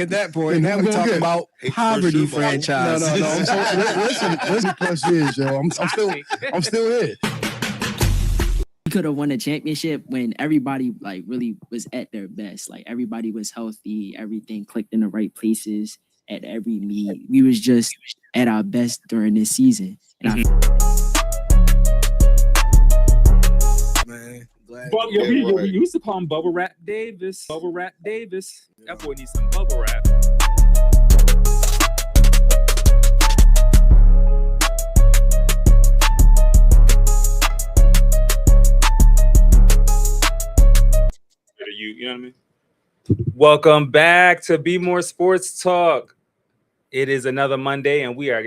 at that point. Now we're talking about poverty franchise. No. Listen, plus years, yo. I'm still here. We could have won a championship when everybody like really was at their best. Like everybody was healthy, everything clicked in the right places at every meet. We was just at our best during this season. And Man, glad. We used to call him Bubble Wrap Davis. Bubble Wrap Davis. That boy needs some bubble wrap. You know what I mean? Welcome back to Bmore Sports Talk. It is another Monday, and we are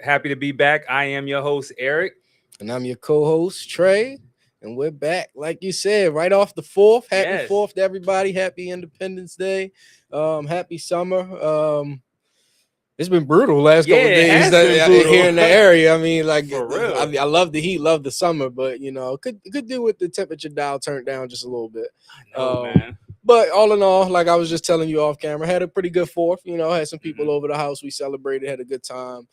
happy to be back. I am your host, Eric. And I'm your co-host, Trey. And we're back, like you said, right off the 4th. Happy 4th to everybody. Happy Independence Day. Happy summer. It's been brutal last couple of days here in the area. I mean, like, for real. I love the heat, love the summer, but, you know, could do with the temperature dial turned down just a little bit. I know, man. But all in all, like I was just telling you off camera, had a pretty good 4th. You know, had some people over the house. We celebrated, had a good time.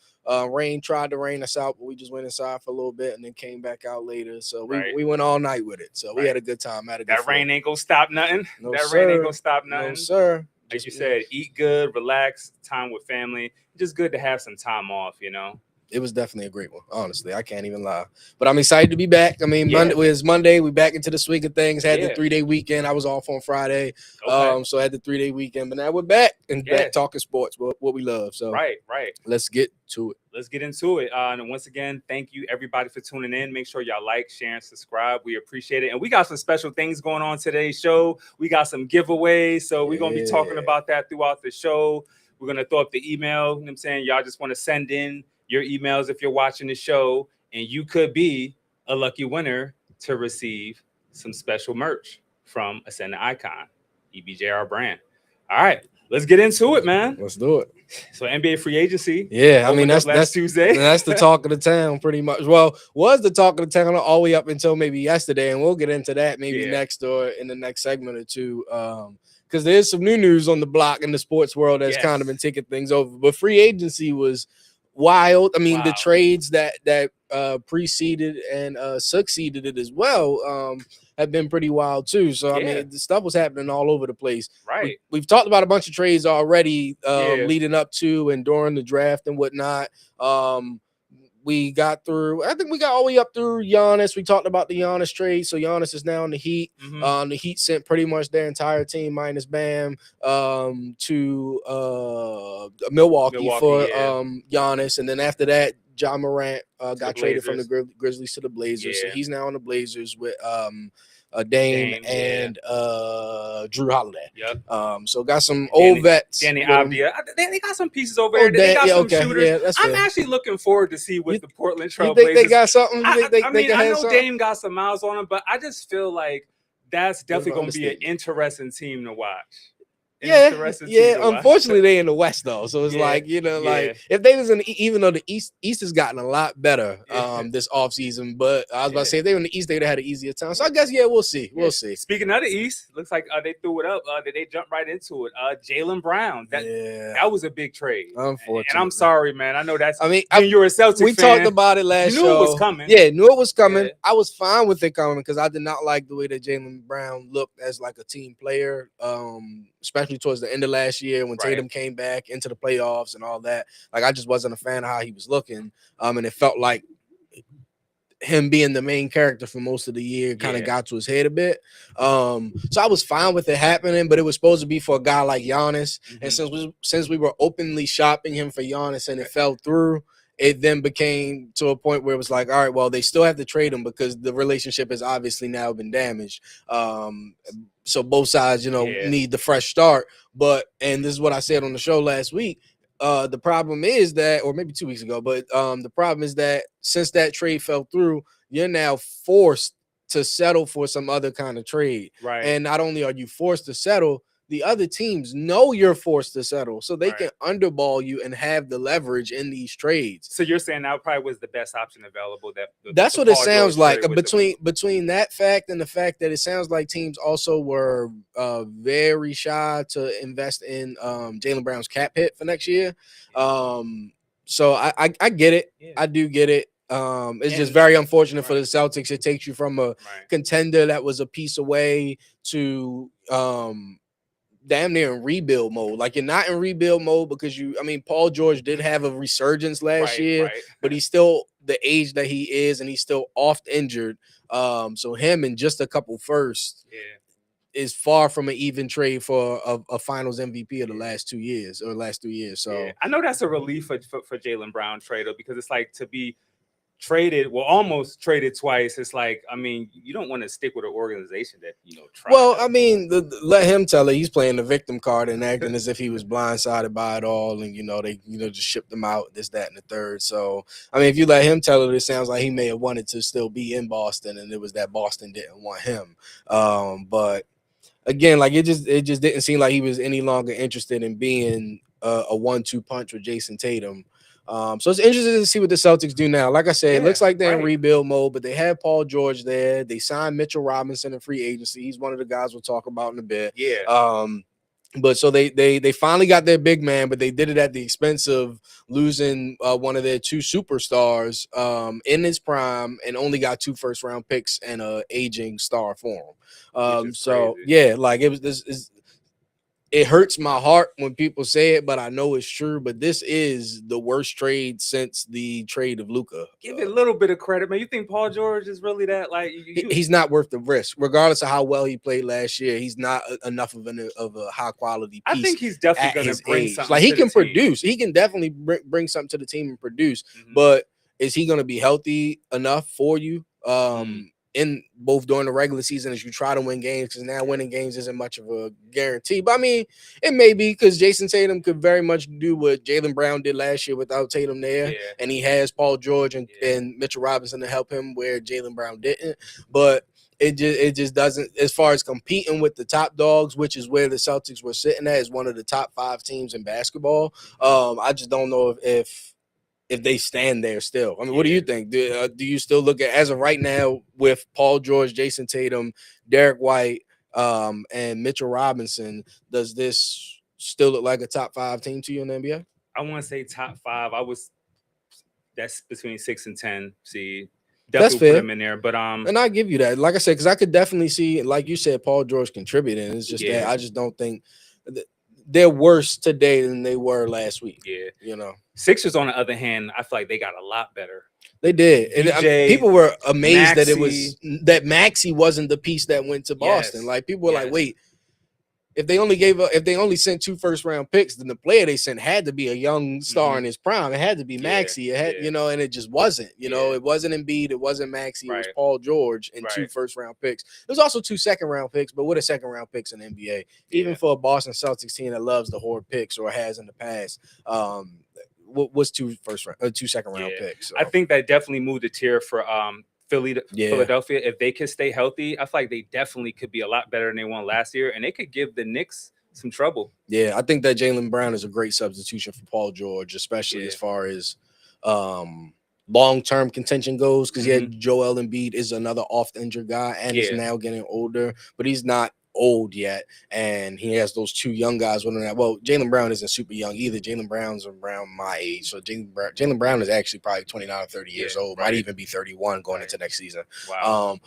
Rain tried to rain us out, but we just went inside for a little bit and then came back out later. So we went all night with it. So we had a good time. That rain ain't gonna stop nothing. No, rain ain't gonna stop nothing. No, sir. Like you said, eat good, relax, time with family. Just good to have some time off, you know. It was definitely a great one, honestly. I can't even lie. But I'm excited to be back. I mean, Monday was Monday. We back into the swing of things. Had the 3-day weekend. I was off on Friday. So I had the 3-day weekend. But now we're back and back talking sports, what we love. So right. Let's get to it. Let's get into it. And once again, thank you everybody for tuning in. Make sure y'all like, share, and subscribe. We appreciate it. And we got some special things going on today's show. We got some giveaways. So we're going to be talking about that throughout the show. We're going to throw up the email. You know what I'm saying? Y'all just want to send in your emails if you're watching the show, and you could be a lucky winner to receive some special merch from Ascendant Icon, EBJR brand. All right, let's get into it, man. Let's do it. So NBA free agency. Yeah, I mean, that's Tuesday. That's the talk of the town pretty much. Well, was the talk of the town all the way up until maybe yesterday, and we'll get into that maybe next or in the next segment or two. Because there's some new news on the block in the sports world that's kind of been taking things over. But free agency was wild. I mean, the trades that preceded and succeeded it as well have been pretty wild too. So I mean, the stuff was happening all over the place. Right. We've talked about a bunch of trades already leading up to and during the draft and whatnot. We got through, I think we got all the way up through Giannis. We talked about the Giannis trade. So Giannis is now in the Heat. The Heat sent pretty much their entire team minus Bam to Milwaukee for Giannis. And then after that, Ja Morant got traded from the Grizzlies to the Blazers. So he's now on the Blazers with Dame and Drew Holiday. So got some old vets. Danny Avdia. They got some pieces over there. They got some shooters. I'm actually looking forward to see what the Portland Trail Blazers. You think they got something? I know Dame got some miles on him, but I just feel like that's definitely going to be an interesting team to watch. Unfortunately, they in the West though, so it's like, you know, like if they was in even though the East has gotten a lot better this offseason, but I was about to say if they were in the East, they'd have had an easier time. So I guess we'll see. Speaking of the East, looks like they threw it up. They jumped right into it. Jaylen Brown. That was a big trade. Unfortunately, and I'm sorry, man. I know that's. I mean, you're a Celtics fan. We talked about it last show. Knew it was coming. Yeah, knew it was coming. Yeah. I was fine with it coming because I did not like the way that Jaylen Brown looked as like a team player. Especially towards the end of last year when Tatum came back into the playoffs and all that. Like, I just wasn't a fan of how he was looking. And it felt like him being the main character for most of the year kind of got to his head a bit. So I was fine with it happening, but it was supposed to be for a guy like Giannis. And since we were openly shopping him for Giannis and it fell through, it then became to a point where it was like, all right, well, they still have to trade him because the relationship has obviously now been damaged. So both sides, you know, need the fresh start. And this is what I said on the show last week. The problem is that, or maybe 2 weeks ago, but the problem is that since that trade fell through, you're now forced to settle for some other kind of trade. Right. And not only are you forced to settle, the other teams know you're forced to settle, so they can underball you and have the leverage in these trades. So you're saying that probably was the best option available. That's what it sounds like. Between that fact and the fact that it sounds like teams also were very shy to invest in Jaylen Brown's cap hit for next year. So I get it. Yeah. I do get it. It's just very unfortunate for the Celtics. It takes you from a contender that was a piece away to damn near in rebuild mode. Like, you're not in rebuild mode because Paul George did have a resurgence last year, but he's still the age that he is, and he's still oft injured. So him and just a couple firsts is far from an even trade for a Finals MVP of the last 2 years or last 3 years. So I know that's a relief for Jaylen Brown trader, because it's like, to be traded, almost traded twice. It's like, you don't want to stick with an organization that tried. Well, let him tell it. He's playing the victim card and acting as if he was blindsided by it all, and they just shipped him out, this, that, and the third. So if you let him tell it sounds like he may have wanted to still be in Boston, and it was that Boston didn't want him. But again, like, it just didn't seem like he was any longer interested in being a 1-2 punch with Jason Tatum. So it's interesting to see what the Celtics do now. Like I said, it looks like they're in rebuild mode, but they have Paul George there. They signed Mitchell Robinson in free agency. He's one of the guys we'll talk about in a bit. Yeah. But so they finally got their big man, but they did it at the expense of losing one of their 2 superstars in his prime, and only got 2 first-round picks and a aging star for him. So crazy. Yeah, like, it was this. It hurts my heart when people say it, but I know it's true. But this is the worst trade since the trade of Luka. Give it a little bit of credit, man. You think Paul George is really that? Like, he's not worth the risk, regardless of how well he played last year. He's not enough of a high quality piece. I think he's definitely going to bring something. Like, he can produce. He can definitely bring something to the team and produce. But is he going to be healthy enough for you? In both during the regular season as you try to win games, because now winning games isn't much of a guarantee. But it may be, because Jason Tatum could very much do what Jaylen Brown did last year without Tatum there. Yeah. And he has Paul George and Mitchell Robinson to help him where Jaylen Brown didn't. But it just doesn't, as far as competing with the top dogs, which is where the Celtics were sitting at, is one of the top 5 teams in basketball. I just don't know if they stand there still. What do you think? Do you still look at, as of right now, with Paul George, Jason Tatum, Derek White, and Mitchell Robinson, does this still look like a top 5 team to you in the NBA? I want to say top 5. That's between 6 and 10. See, definitely put them in there. But and I give you that. Like I said, because I could definitely see, like you said, Paul George contributing. It's just that I just don't think they're worse today than they were last week. Yeah, Sixers, on the other hand, I feel like they got a lot better. They did. And people were amazed that Maxey wasn't the piece that went to Boston. Like, people were like, wait, if they only sent 2 first-round picks, then the player they sent had to be a young star in his prime. It had to be Maxey. It had, and it just wasn't. It wasn't Embiid. It wasn't Maxey. It was Paul George and 2 first-round picks. There's also 2 second-round picks, but what are second-round picks in the NBA? Even for a Boston Celtics team that loves to hoard picks or has in the past, what's 2 second-round picks? So. I think that definitely moved the tier for Philadelphia. If they could stay healthy, I feel like they definitely could be a lot better than they won last year, and they could give the Knicks some trouble. Yeah, I think that Jaylen Brown is a great substitution for Paul George, especially as far as long-term contention goes, because Joel Embiid is another oft-injured guy and is now getting older, but he's not old yet, and he has those 2 young guys with him. Well, Jaylen Brown isn't super young either. Jaylen Brown's around my age, so Jaylen Brown is actually probably 29 or 30 years old. Might even be 31 going into next season. Wow.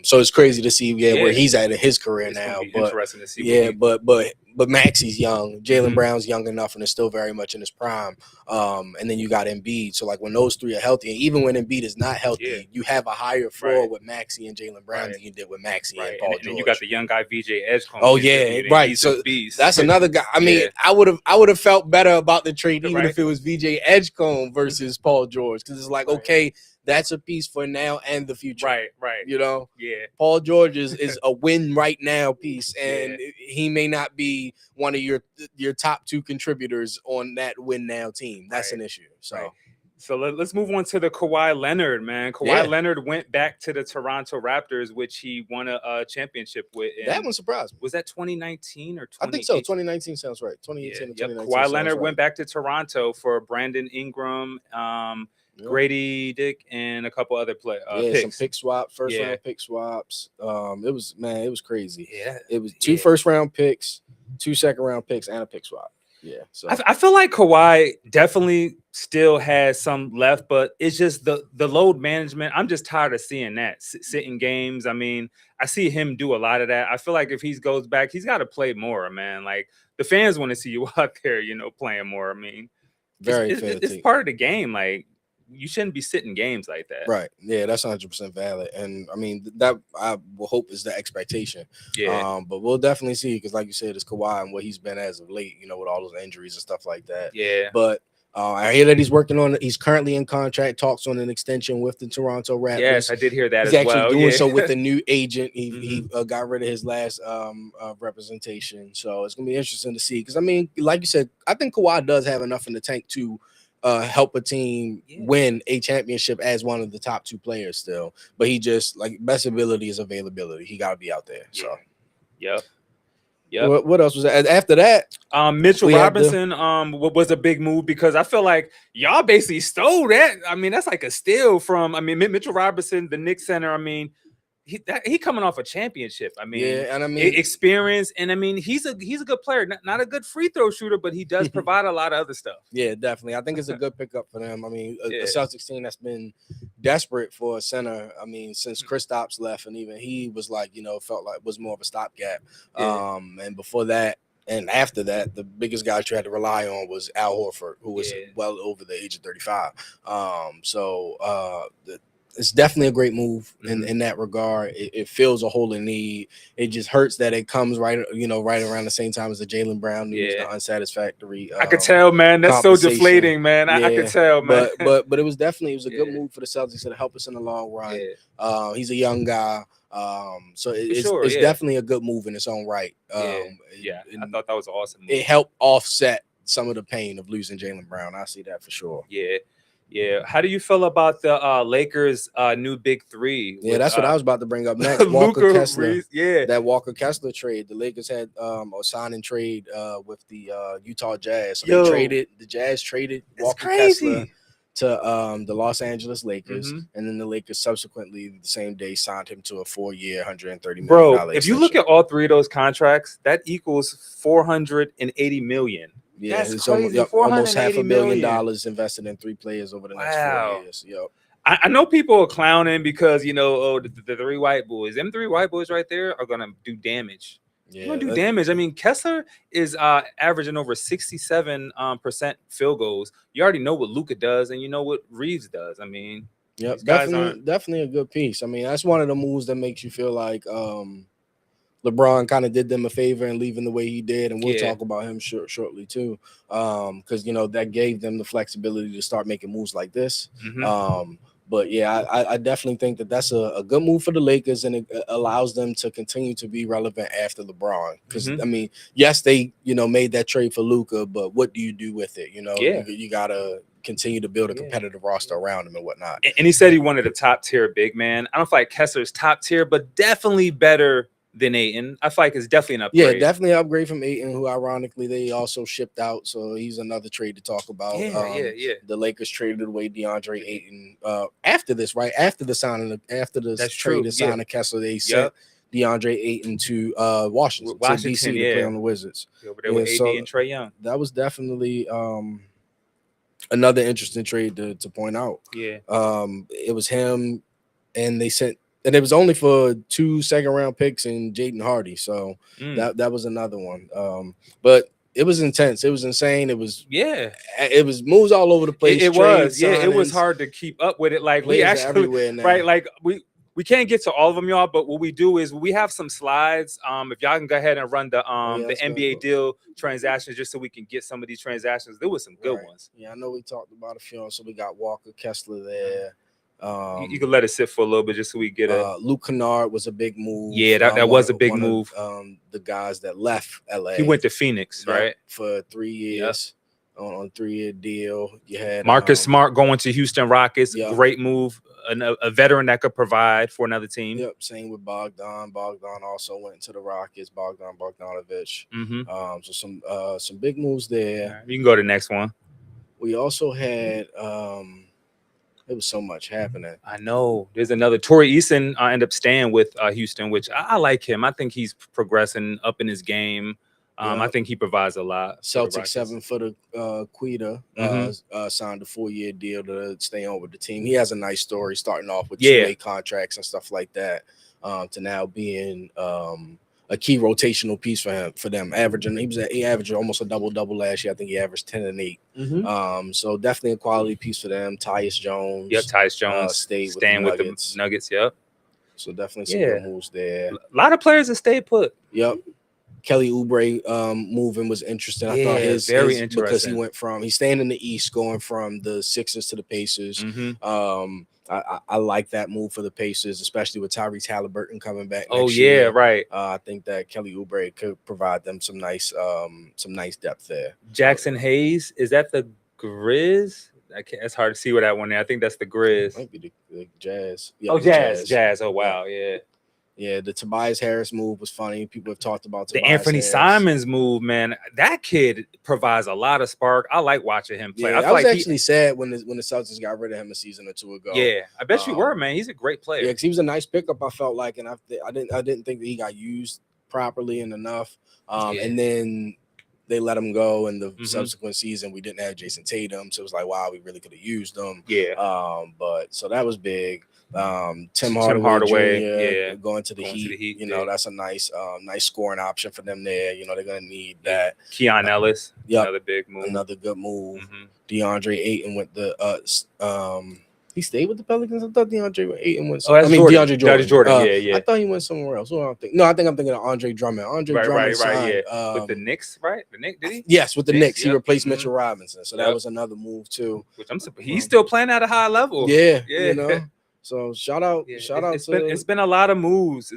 So it's crazy to see where he's at in his career now. But interesting to see. But Maxey's young. Jaylen Brown's young enough and is still very much in his prime. And then you got Embiid. So, like, when those 3 are healthy, and even when Embiid is not healthy, you have a higher floor with Maxey and Jaylen Brown than you did with Maxey and Paul George. And you got the young guy VJ Edgecombe. Oh yeah, right. So that's another guy. I would have felt better about the trade even if it was VJ Edgecombe versus Paul George, because it's like, okay, that's a piece for now and the future. Right. Paul George is a win right now piece, and he may not be one of your top 2 contributors on that win now team. That's an issue. So let's move on to the Kawhi Leonard, man. Kawhi Leonard went back to the Toronto Raptors, which he won a championship with. That one surprised me. Was that 2019 or 2018? I think so. 2019 sounds right. 2018 and 2019 Kawhi Leonard right. went back to Toronto for Brandon Ingram, Grady Dick, and a couple other picks. Some pick swap, first round pick swaps. It was crazy. Yeah, it was 2 first-round picks, 2 second-round picks, and a pick swap. Yeah, so I feel like Kawhi definitely still has some left, but it's just the load management. I'm just tired of seeing that sitting games. I mean, I see him do a lot of that. I feel like if he goes back, he's got to play more, man. Like the fans want to see you out there, playing more. I mean, it's part of the game. Like you shouldn't be sitting games like that. Right. Yeah, that's 100% valid. And I mean, that I will hope is the expectation. Yeah. But we'll definitely see, because like you said, it's Kawhi and what he's been as of late, with all those injuries and stuff like that. Yeah. But I hear that he's currently in contract talks on an extension with the Toronto Raptors. Yes, I did hear that he's as well. He's actually doing so with a new agent. He got rid of his last representation. So it's going to be interesting to see. Because, I mean, like you said, I think Kawhi does have enough in the tank to help a team win a championship as one of the top 2 players still. But he just, like, best ability is availability. He got to be out there. So, Yep. What else was that? After that, Mitchell Robinson was a big move, because I feel like y'all basically stole that. I mean, that's like a steal from, Mitchell Robinson, the Knicks center. I mean, he coming off a championship. I mean, and I mean experience, and I mean he's a good player, not a good free throw shooter, but he does provide a lot of other stuff. Yeah, definitely. I think it's a good pickup for them. I mean, a Celtics team that's been desperate for a center. I mean, since Kristaps left, and even he was like, felt like was more of a stopgap. And before that, and after that, the biggest guy you had to rely on was Al Horford, who was well over the age of 35. It's definitely a great move in that regard. It fills a hole in need. It just hurts that it comes right around the same time as the Jaylen Brown news, the unsatisfactory. I could tell, man. That's so deflating, man. I could tell, man. But it was a good move for the Celtics to help us in the long run. He's a young guy. So it's definitely a good move in its own right. I thought that was an awesome move. It helped offset some of the pain of losing Jaylen Brown. I see that for sure. Yeah. How do you feel about the Lakers' new big 3? That's what I was about to bring up next. Walker Kessler. Reese, that Walker Kessler trade. The Lakers had a sign and trade with the Utah Jazz. So the Jazz traded Walker Kessler to the Los Angeles Lakers, and then the Lakers subsequently the same day signed him to a 4-year, $130 million. Bro, if you look at all 3 of those contracts, that equals $480 million. Yeah, that's it's crazy. almost $500 million invested in 3 players over the next 4 years. I know people are clowning because the 3 white boys. Them 3 white boys right there are gonna do damage. They're gonna do damage. I mean, Kessler is averaging over 67% field goals. You already know what Luka does, and you know what Reeves does. I mean, definitely a good piece. I mean, that's one of the moves that makes you feel like LeBron kind of did them a favor in leaving the way he did, and we'll talk about him shortly too, because that gave them the flexibility to start making moves like this. But I definitely think that that's a good move for the Lakers, and it allows them to continue to be relevant after LeBron. Because I mean, yes, they made that trade for Luka, but what do you do with it? You gotta continue to build a competitive roster around him and whatnot. And he said he wanted a top tier big man. I don't feel like Kessler's top tier, but definitely better than Ayton. I feel like it's definitely an upgrade. Yeah, definitely an upgrade from Ayton, who ironically they also shipped out. So he's another trade to talk about. The Lakers traded away DeAndre Ayton after this, right? After the trade to sign a Kessler, they sent DeAndre Ayton to Washington, to DC to play on the Wizards. Over there with AD and Trae Young. That was definitely another interesting trade to point out. It was him, and they sent. And it was only for 2 second-round picks and Jaden Hardy. So that was another one. But it was intense. It was insane. It was moves all over the place. It was hard to keep up with it. Like we actually like we can't get to all of them, y'all. But what we do is we have some slides. If y'all can go ahead and run the NBA deal transactions, just so we can get some of these transactions. There was some good ones. Yeah, I know we talked about a few. So we got Walker Kessler there. You can let it sit for a little bit just so we get a Luke Kennard was a big move. Yeah, that was a big move. The guys that left LA. He went to Phoenix, right? For 3 years. on a 3-year deal. You had Marcus Smart going to Houston Rockets. Yep. Great move. A veteran that could provide for another team. Yep. Same with Bogdan. Bogdan also went to the Rockets. Bogdanovich. So some big moves there. Right, you can go to the next one. We also had there was so much happening. I know. There's another. Torrey Eason ended up staying with Houston, which I like him. I think he's progressing up in his game. I think he provides a lot. Celtics 7-footer Quita signed a 4-year deal to stay on with the team. He has a nice story, starting off with 2-way contracts and stuff like that, to now being a key rotational piece for them. He averaged almost a double last year. I think he averaged 10 and 8. So definitely a quality piece for them. Tyus Jones. Yep, Tyus Jones staying with the Nuggets. Yep. So definitely some good moves there. A lot of players that stayed put. Yep. Kelly Oubre moving was interesting. I thought his very interesting because he's staying in the East, going from the Sixers to the Pacers. I like that move for the Pacers, especially with Tyrese Halliburton coming back. Next year. Right. I think that Kelly Oubre could provide them some nice depth there. Jackson Hayes, is that the Grizz? It's hard to see where that one is. I think that's the Grizz. Might be the Jazz. Yeah, Jazz. Oh wow, yeah. Yeah, the Tobias Harris move was funny. People have talked about the Anthony Simons move, man. That kid provides a lot of spark. I like watching him play. Yeah, I was actually sad when the Celtics got rid of him a season or two ago. Yeah, I bet you were, man. He's a great player. Yeah, because he was a nice pickup. I felt like, and I didn't think that he got used properly and enough. And then they let him go in the subsequent season. We didn't have Jason Tatum, so it was like, wow, we really could have used him. Yeah. But so that was big. Tim Hardaway Jr., going to the Heat. You know, that's a nice scoring option for them there. You know, they're gonna need that. Keon Ellis, another big move, another good move. DeAndre Ayton went he stayed with the Pelicans. I thought DeAndre Ayton went. DeAndre Jordan. I thought he went somewhere else. I think I'm thinking of Andre Drummond. Drummond signed, with the Knicks, right? The Knicks, did he? Yes, with the Knicks. He replaced Mitchell Robinson. So that was another move too. Which I'm surprised. He's still playing at a high level. Yeah. You know. So shout out. It's been a lot of moves.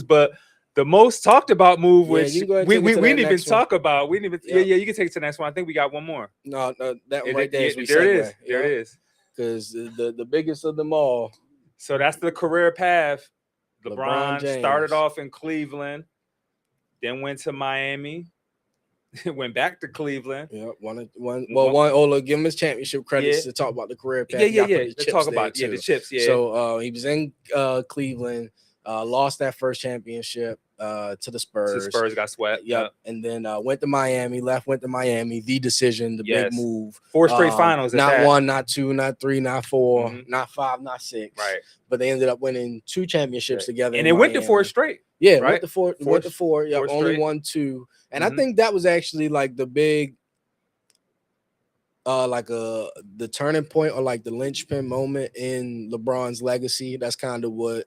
But the most talked about move, which we didn't even talk about. We didn't even. You can take it to the next one. I think we got one more. No, that one right there. There it is. Because the biggest of them all. So that's the career path. LeBron started off in Cleveland, then went to Miami, went back to Cleveland. Yeah, Ola, give him his championship credits to talk about the career path. Yeah. Let's talk about the chips. Yeah. So he was in Cleveland, lost that first championship to the Spurs. The Spurs got swept. Yep. And then went to Miami, the decision, the big move. 4 straight finals. Not 1, not 2, not 3, not 4, not 5, not 6. Right. But they ended up winning 2 championships together. And they went to 4 straight. Yeah, right? went to 4. Yeah, only 1, 2. And I think that was actually like the big the turning point or like the linchpin moment in LeBron's legacy. That's kind of what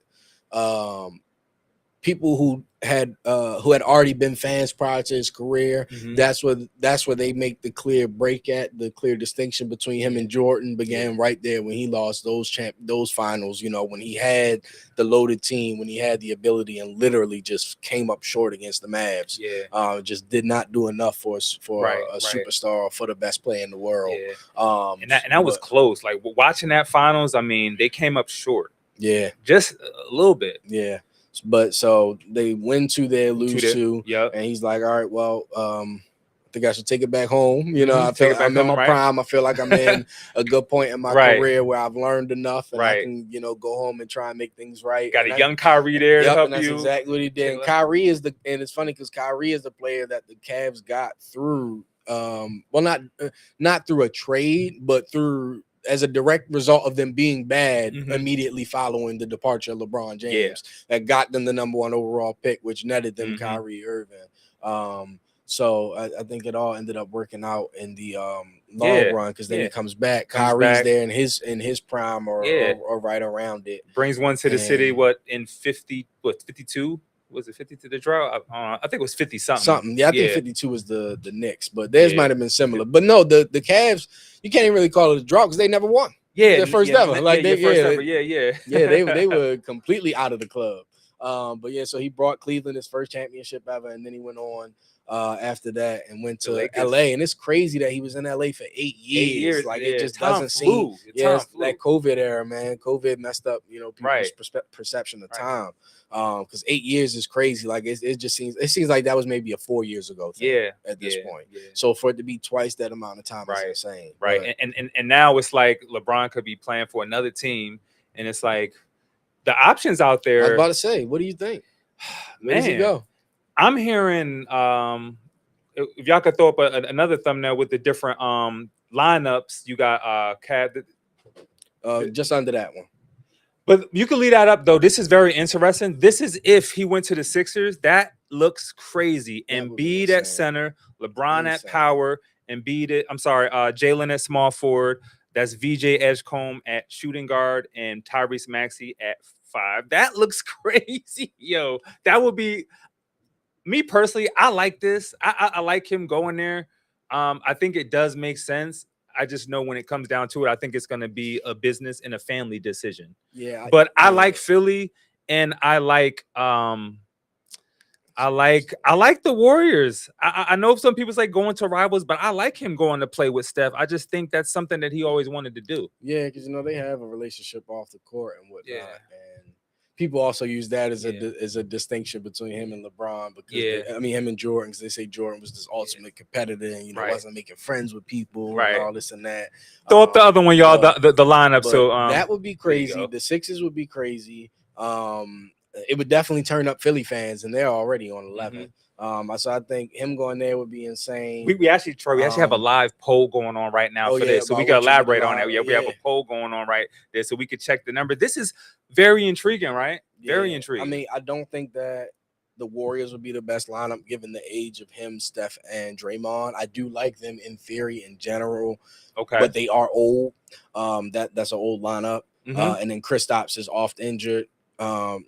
people who had already been fans prior to his career. That's where they make the clear the clear distinction between him and Jordan began right there when he lost those finals. You know, when he had the loaded team, when he had the ability and literally just came up short against the Mavs. Just did not do enough for a superstar or for the best player in the world. And that was close. Like watching that finals, I mean, they came up short. Yeah, just a little bit. Yeah. But so they win 2 there, lose 2. Yep. And he's like, all right, well, I think I should take it back home. You know, I feel I'm in my prime. I feel like I'm in a good point in my career where I've learned enough and I can, go home and try and make things right. Got a young Kyrie there to help and that's you. Exactly what he did. And Kyrie and it's funny because Kyrie is the player that the Cavs got through, not through a trade, but through as a direct result of them being bad immediately following the departure of LeBron James that got them the number 1 overall pick, which netted them Kyrie Irving. So I think it all ended up working out in the long run because then he comes back. Kyrie's there in his prime or right around it. Brings one to the city, in 52? Was it 50 to the draw? I think it was 50 something. Yeah, I think 52 was the Knicks, but theirs might have been similar. But no, the Cavs, you can't even really call it a draw because they never won. Yeah, their first ever. Like they were they were completely out of the club. But yeah, so he brought Cleveland his first championship ever, and then he went on after that and went to LA. And it's crazy that he was in LA for 8 years. Like it just doesn't seem. Yeah, that COVID era, man. COVID messed up, people's perception of time. Because 8 years is crazy. Like it seems like that was maybe a 4 years ago thing at this point. Yeah. So for it to be twice that amount of time is insane. Right. And now it's like LeBron could be playing for another team, and it's like the options out there. I was about to say, what do you think? Where does he go? I'm hearing if y'all could throw up another thumbnail with the different lineups. You got Cab just under that one. But you can leave that up though. This is very interesting. This is if he went to the Sixers. That looks crazy. Embiid at center, LeBron at power, Jalen at small forward. That's VJ Edgecombe at shooting guard and Tyrese Maxey at 5. That looks crazy, yo. That would be me personally. I like this. I like him going there. I think it does make sense. I just know when it comes down to it, I think it's going to be a business and a family decision. Yeah, but I like Philly, and I like the Warriors. I know some people say going to rivals, but I like him going to play with Steph. I just think that's something that he always wanted to do. Yeah, because they have a relationship off the court and whatnot. Yeah. And people also use that as a distinction between him and LeBron because him and Jordan, because they say Jordan was this ultimate competitor and wasn't making friends with people and all this and that. Throw up the other one, y'all. The lineup. So that would be crazy. The Sixers would be crazy. It would definitely turn up Philly fans, and they're already on 11. So I think him going there would be insane. We actually have a live poll going on right now for this, so we can elaborate on that. Yeah, we have a poll going on right there, so we could check the number. This is very intriguing, right? Very intriguing. I mean, I don't think that the Warriors would be the best lineup given the age of him, Steph, and Draymond. I do like them in theory in general, but they are old. That's an old lineup. And then Kristaps is oft injured. But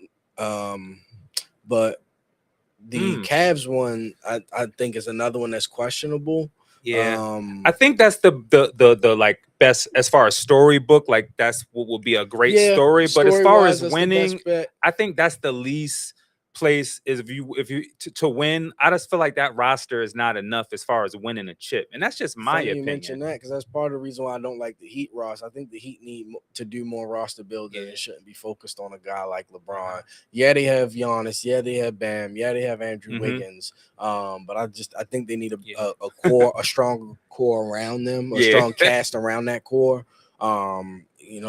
the Cavs one, I think is another one that's questionable. Yeah, I think that's the like best as far as storybook. Like that's what will be a great story. But as far as winning, I think that's the least place is if you to win. I just feel like that roster is not enough as far as winning a chip, and that's just my opinion. You mentioned that because that's part of the reason why I don't like the Heat roster. I think the Heat need to do more roster building and shouldn't be focused on a guy like LeBron. Yeah, they have Giannis. Yeah, they have Bam. Yeah, they have Andrew Wiggins. But I think they need a core, a stronger core around them, a strong cast around that core.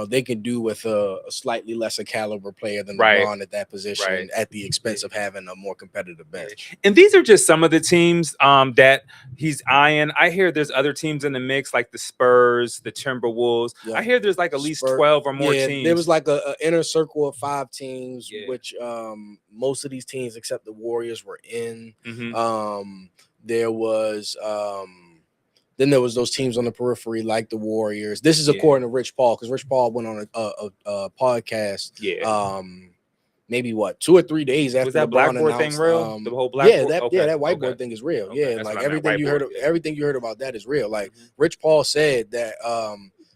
They can do with a slightly lesser caliber player than LeBron at that position at the expense of having a more competitive bench. And these are just some of the teams that he's eyeing. I hear there's other teams in the mix, like the Spurs, the Timberwolves. Yeah. I hear there's like at least 12 or more teams. There was like an inner circle of 5 teams, which most of these teams except the Warriors were in. There was then there was those teams on the periphery like the Warriors. This is according to Rich Paul, because Rich Paul went on a podcast. Maybe 2 or 3 days after was that LeBron blackboard announced, thing real? The whole blackboard, that whiteboard thing is real. Like everything you heard about that is real. Like Rich Paul said that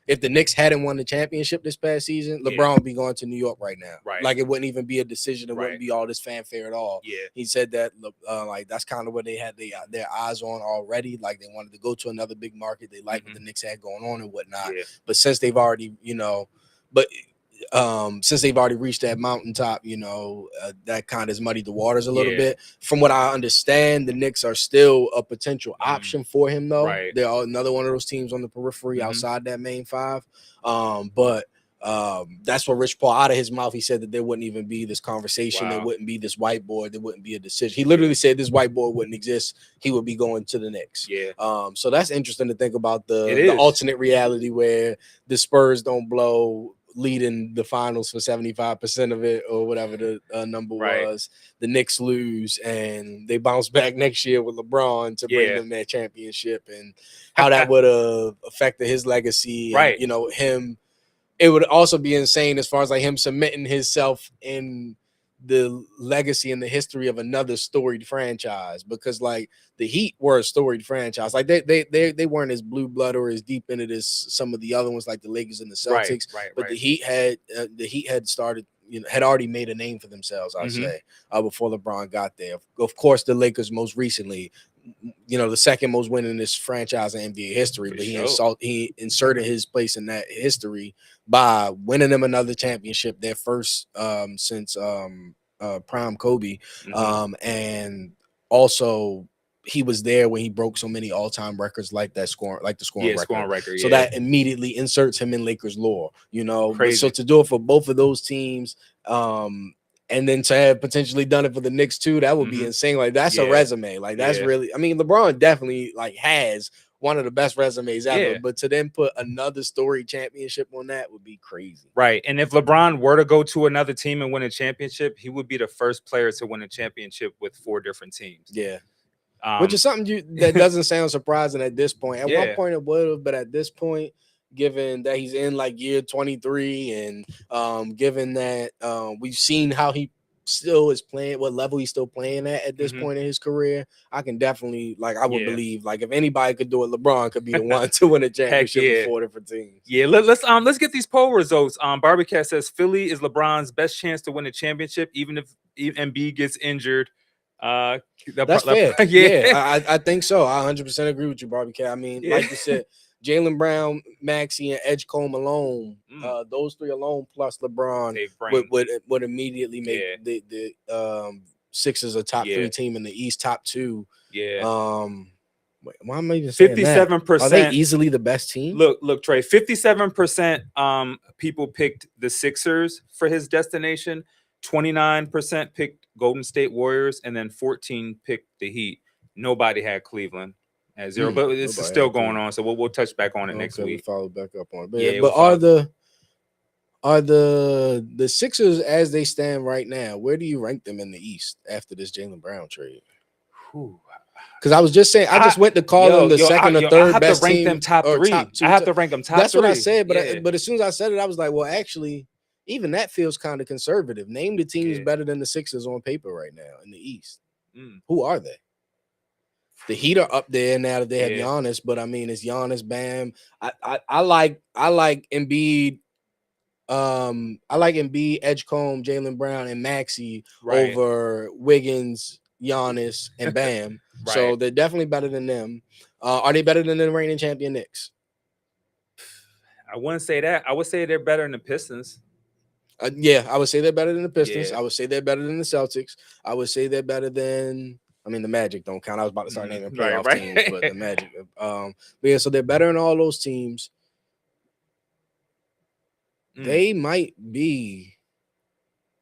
if the Knicks hadn't won the championship this past season, LeBron would be going to New York right now. Like it wouldn't even be a decision. It wouldn't be all this fanfare at all. He said that like that's kind of what they had their eyes on already. Like they wanted to go to another big market. They liked what the Knicks had going on and whatnot. But since they've already, since they've already reached that mountaintop, that kind of has muddied the waters a little bit. From what I understand, the Knicks are still a potential option for him, though. They're another one of those teams on the periphery outside that main 5. But that's what Rich Paul, out of his mouth, he said that there wouldn't even be this conversation. There wouldn't be this whiteboard. There wouldn't be a decision. He literally said this whiteboard wouldn't exist. He would be going to the Knicks. So that's interesting to think about the alternate reality where the Spurs don't blow, leading the finals for 75% of it or whatever the number was. The Knicks lose and they bounce back next year with LeBron to bring them that championship, and how that would have affected his legacy. And, him. It would also be insane as far as like him cementing himself in the legacy and the history of another storied franchise, because like the Heat were a storied franchise. Like they weren't as blue blood or as deep in it as some of the other ones like the Lakers and the Celtics. But the Heat had started, had already made a name for themselves, I'd Mm-hmm. say, before LeBron got there. Of course, the Lakers most recently, the second most winningest franchise in NBA history, For but sure. he inserted his place in that history by winning them another championship, their first since prime Kobe, Mm-hmm. and also he was there when he broke so many all-time records like the scoring record. Scoring record. So that immediately inserts him in Lakers lore, But Crazy. so to do it for both of those teams, and then to have potentially done it for the Knicks too, that would be insane. Like that's a resume. Like that's really, I mean, LeBron definitely like has one of the best resumes ever, but to then put another story championship on that would be crazy. Right. And if LeBron were to go to another team and win a championship, he would be the first player to win a championship with 4 different teams. Yeah. Which is something that doesn't sound surprising at this point. At one point it would have, but at this point, given that he's in like year 23 and given that we've seen how he still is playing, what level he's still playing at this point in his career, I can definitely I would believe like if anybody could do it, LeBron could be the one to win a championship with 4 different teams. Yeah, let's get these poll results. Barbiecat says Philly is LeBron's best chance to win a championship, even if Embiid gets injured. That's fair. Yeah, I think so. I 100% agree with you, Barbiecat. I mean, like you said, Jaylen Brown, Maxey, and Edgecombe alone, those 3 alone plus LeBron would immediately make the Sixers a top 3 team in the East, top 2. Yeah. Why am I even saying 57%? Are they easily the best team? Look, Trey. 57% people picked the Sixers for his destination. 29% picked Golden State Warriors, and then 14 picked the Heat. Nobody had Cleveland at 0, but it's still going on. So we'll touch back on it next week. Follow back up on it. But are the Sixers as they stand right now? Where do you rank them in the East after this Jaylen Brown trade? Because I was just saying, I just went to call them the second or third best team. I have to rank them top 3. I have to rank them top 3. That's what I said. But as soon as I said it, I was like, well, actually, even that feels kind of conservative. Name the teams better than the Sixers on paper right now in the East. Who are they? The Heat are up there now that they have Giannis, but I mean, it's Giannis, Bam. I like Embiid. I like Embiid, Edgecombe, Jaylen Brown, and Maxey over Wiggins, Giannis, and Bam. So they're definitely better than them. Are they better than the reigning champion Knicks? I wouldn't say that. I would say they're better than the Pistons. Yeah, I would say they're better than the Pistons. I would say they're better than the Celtics. I would say they're better than, I mean, the Magic don't count. I was about to start naming playoff teams, but the Magic. But yeah, so they're better than all those teams. They might be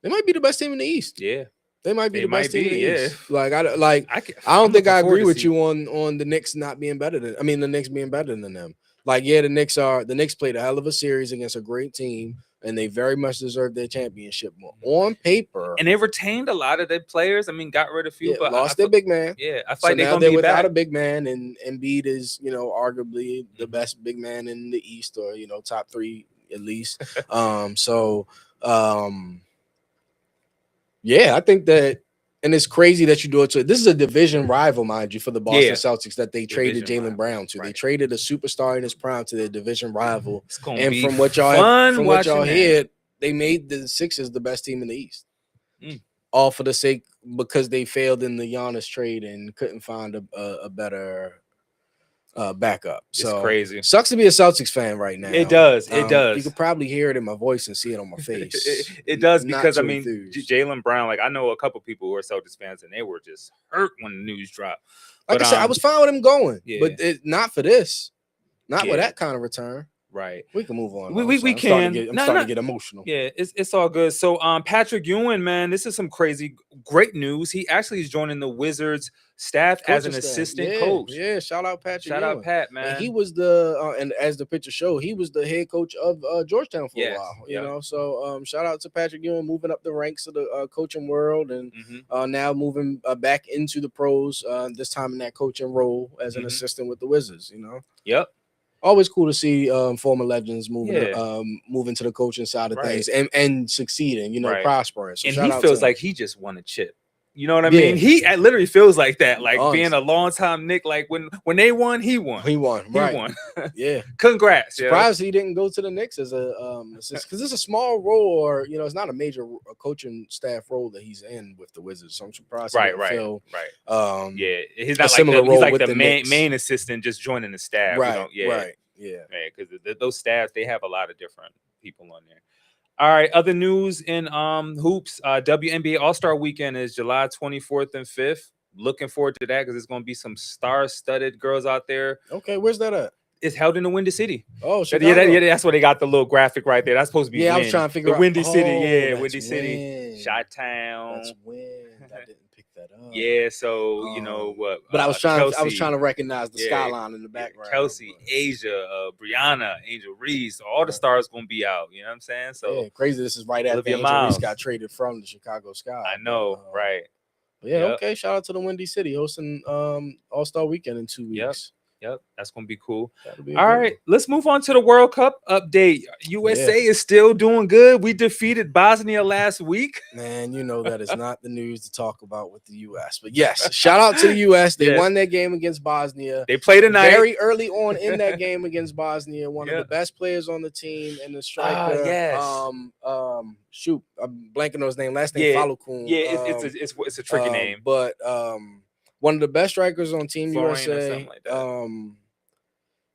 the best team in the East. Yeah. They might be the best team in the East. Like I don't think I agree with you on the Knicks not being better than, the Knicks being better than them. Like, yeah, the Knicks played a hell of a series against a great team, and they very much deserve their championship. On paper, and they retained a lot of their players. I mean, got rid of a few, but lost their big man. Yeah, I feel like they're gonna be without a big man, and Embiid is, arguably the best big man in the East, or top 3 at least. Yeah, I think that, and it's crazy that you do it to. This is a division rival, mind you, for the Boston Celtics that they traded Jaylen Brown to. They traded a superstar in his prime to their division rival. And from what y'all hear, they made the Sixers the best team in the East. All for the sake, because they failed in the Giannis trade and couldn't find a better backup. So it's crazy. Sucks to be a Celtics fan right now. It does. It does. You could probably hear it in my voice and see it on my face. It does, because I mean, Jaylen Brown. Like, I know a couple people who are Celtics fans, and they were just hurt when the news dropped. Like I said, I was fine with him going, but not for this, not with that kind of return. Right. We can move on. We can. I'm starting to get emotional. Yeah, it's all good. So Patrick Ewing, man, this is some great news. He actually is joining the Wizards staff as an assistant coach. Yeah, shout out Patrick. Shout out Pat, man. And he was and as the picture showed, he was the head coach of Georgetown for a while. You know, so shout out to Patrick Ewing, moving up the ranks of the coaching world, and now moving back into the pros. This time in that coaching role as an assistant with the Wizards. Yep. Always cool to see former legends moving to the coaching side of things and succeeding, prospering. So and he feels like he just won a chip. You know what I mean? He literally feels like that, like being a longtime Knick. Like when they won, he won. He won. Right. He won. Yeah. Congrats. Surprised he didn't go to the Knicks as a because it's a small role, or it's not a major coaching staff role that he's in with the Wizards. So I'm surprised. Right. He's not like he's like the main assistant, just joining the staff. Right. Yeah. Because those staffs, they have a lot of different people on there. All right, other news in hoops. WNBA All-Star Weekend is July 24th and 5th. Looking forward to that because there's going to be some star-studded girls out there. Okay, where's that at? It's held in the Windy City. Oh, Chicago. Yeah, that's where they got the little graphic right there. That's supposed to be I was trying to figure out. The Windy City, Windy Win. City. Chi-Town. That's Win. I didn't pick that up. Yeah, so you know what? But I was trying. Kelsey, I was trying to recognize the skyline in the background. Kelsey, Asia, Brianna, Angel Reese, so all the stars gonna be out. You know what I'm saying? So crazy. This is right after Angel Reese got traded from the Chicago Sky. I know, right? Okay. Shout out to the Windy City hosting All-Star Weekend in 2 weeks. Yep, that's gonna be cool. All right, let's move on to the World Cup update. USA is still doing good. We defeated Bosnia last week. Man, that is not the news to talk about with the US. But yes, shout out to the US. They won their game against Bosnia. They played tonight. Very early on in that game against Bosnia. One of the best players on the team and the striker. Shoot, I'm blanking on his name. Last name Falukun. Yeah, it's a tricky name. But one of the best strikers on Team USA.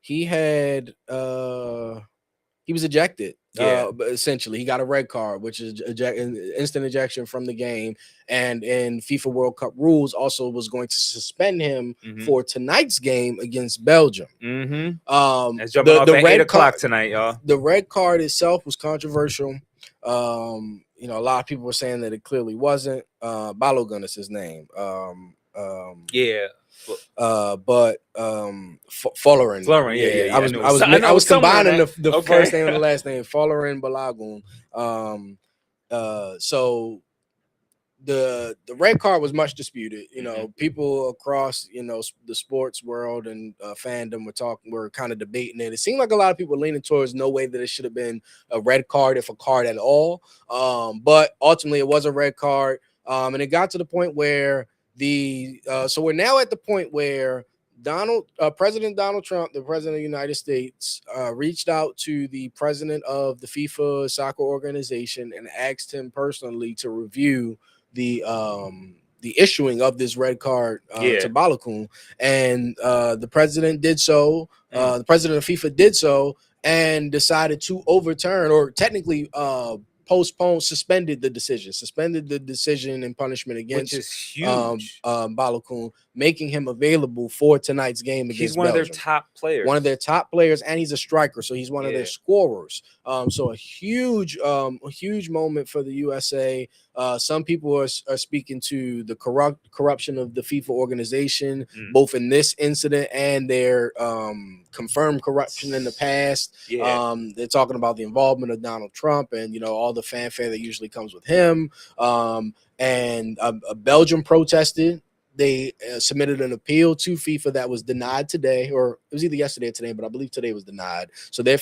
He had he was ejected. But essentially, he got a red card, which is instant ejection from the game. And in FIFA World Cup rules, also was going to suspend him for tonight's game against Belgium. That's jumping off at 8 o'clock tonight, y'all. The red card itself was controversial. A lot of people were saying that it clearly wasn't. Balogun is his name. Follerin. I was combining the first name and the last name, Follerin Balogun. So the red card was much disputed. People across the sports world and fandom were kind of debating it. It seemed like a lot of people were leaning towards no way that it should have been a red card, if a card at all. But ultimately, it was a red card, and it got to the point where so we're now at the point where President Donald Trump, the president of the United States, reached out to the president of the FIFA soccer organization and asked him personally to review the issuing of this red card to Balogun, and the president did so. The president of FIFA did so and decided to overturn, or technically suspended the decision and punishment against, which is huge. Balogun, making him available for tonight's game against He's one Belgium. of their top players. One of their top players, and he's a striker, so he's one of their scorers. So a huge moment for the USA. Some people are speaking to the corruption of the FIFA organization, both in this incident and their confirmed corruption in the past. They're talking about the involvement of Donald Trump and all the fanfare that usually comes with him. And Belgium protested. They submitted an appeal to FIFA that was denied today, or it was either yesterday or today, but I believe today was denied. So their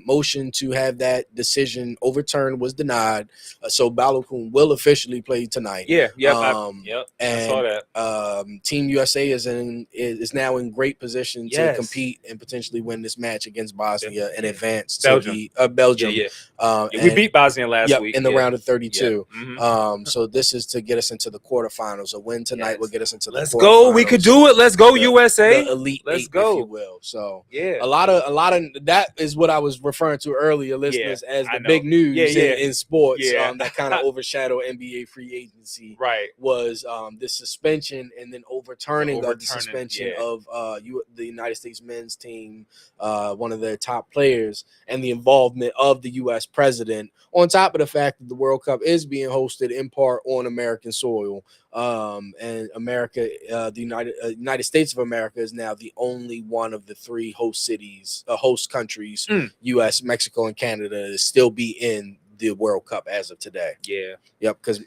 motion to have that decision overturned was denied. So Balogun will officially play tonight. I And saw that. Team USA is now in great position to compete and potentially win this match against Bosnia and advance to Belgium. We beat Bosnia last week in the round of 32. So this is to get us into the quarterfinals. A win tonight will get us into the Let's go. We could do it. Let's go, USA. The elite Let's eight, go. if you will. So a lot of that is what I was referring to earlier, listeners, as the big news in sports that kind of overshadowed NBA free agency. Was the suspension and then overturning of the suspension of the United States men's team, one of their top players, and the involvement of the U.S. president. On top of the fact that the World Cup is being hosted in part on American soil. And America, the United States of America, is now the only one of the three host countries, U.S., Mexico, and Canada, to still be in the World Cup as of today. Because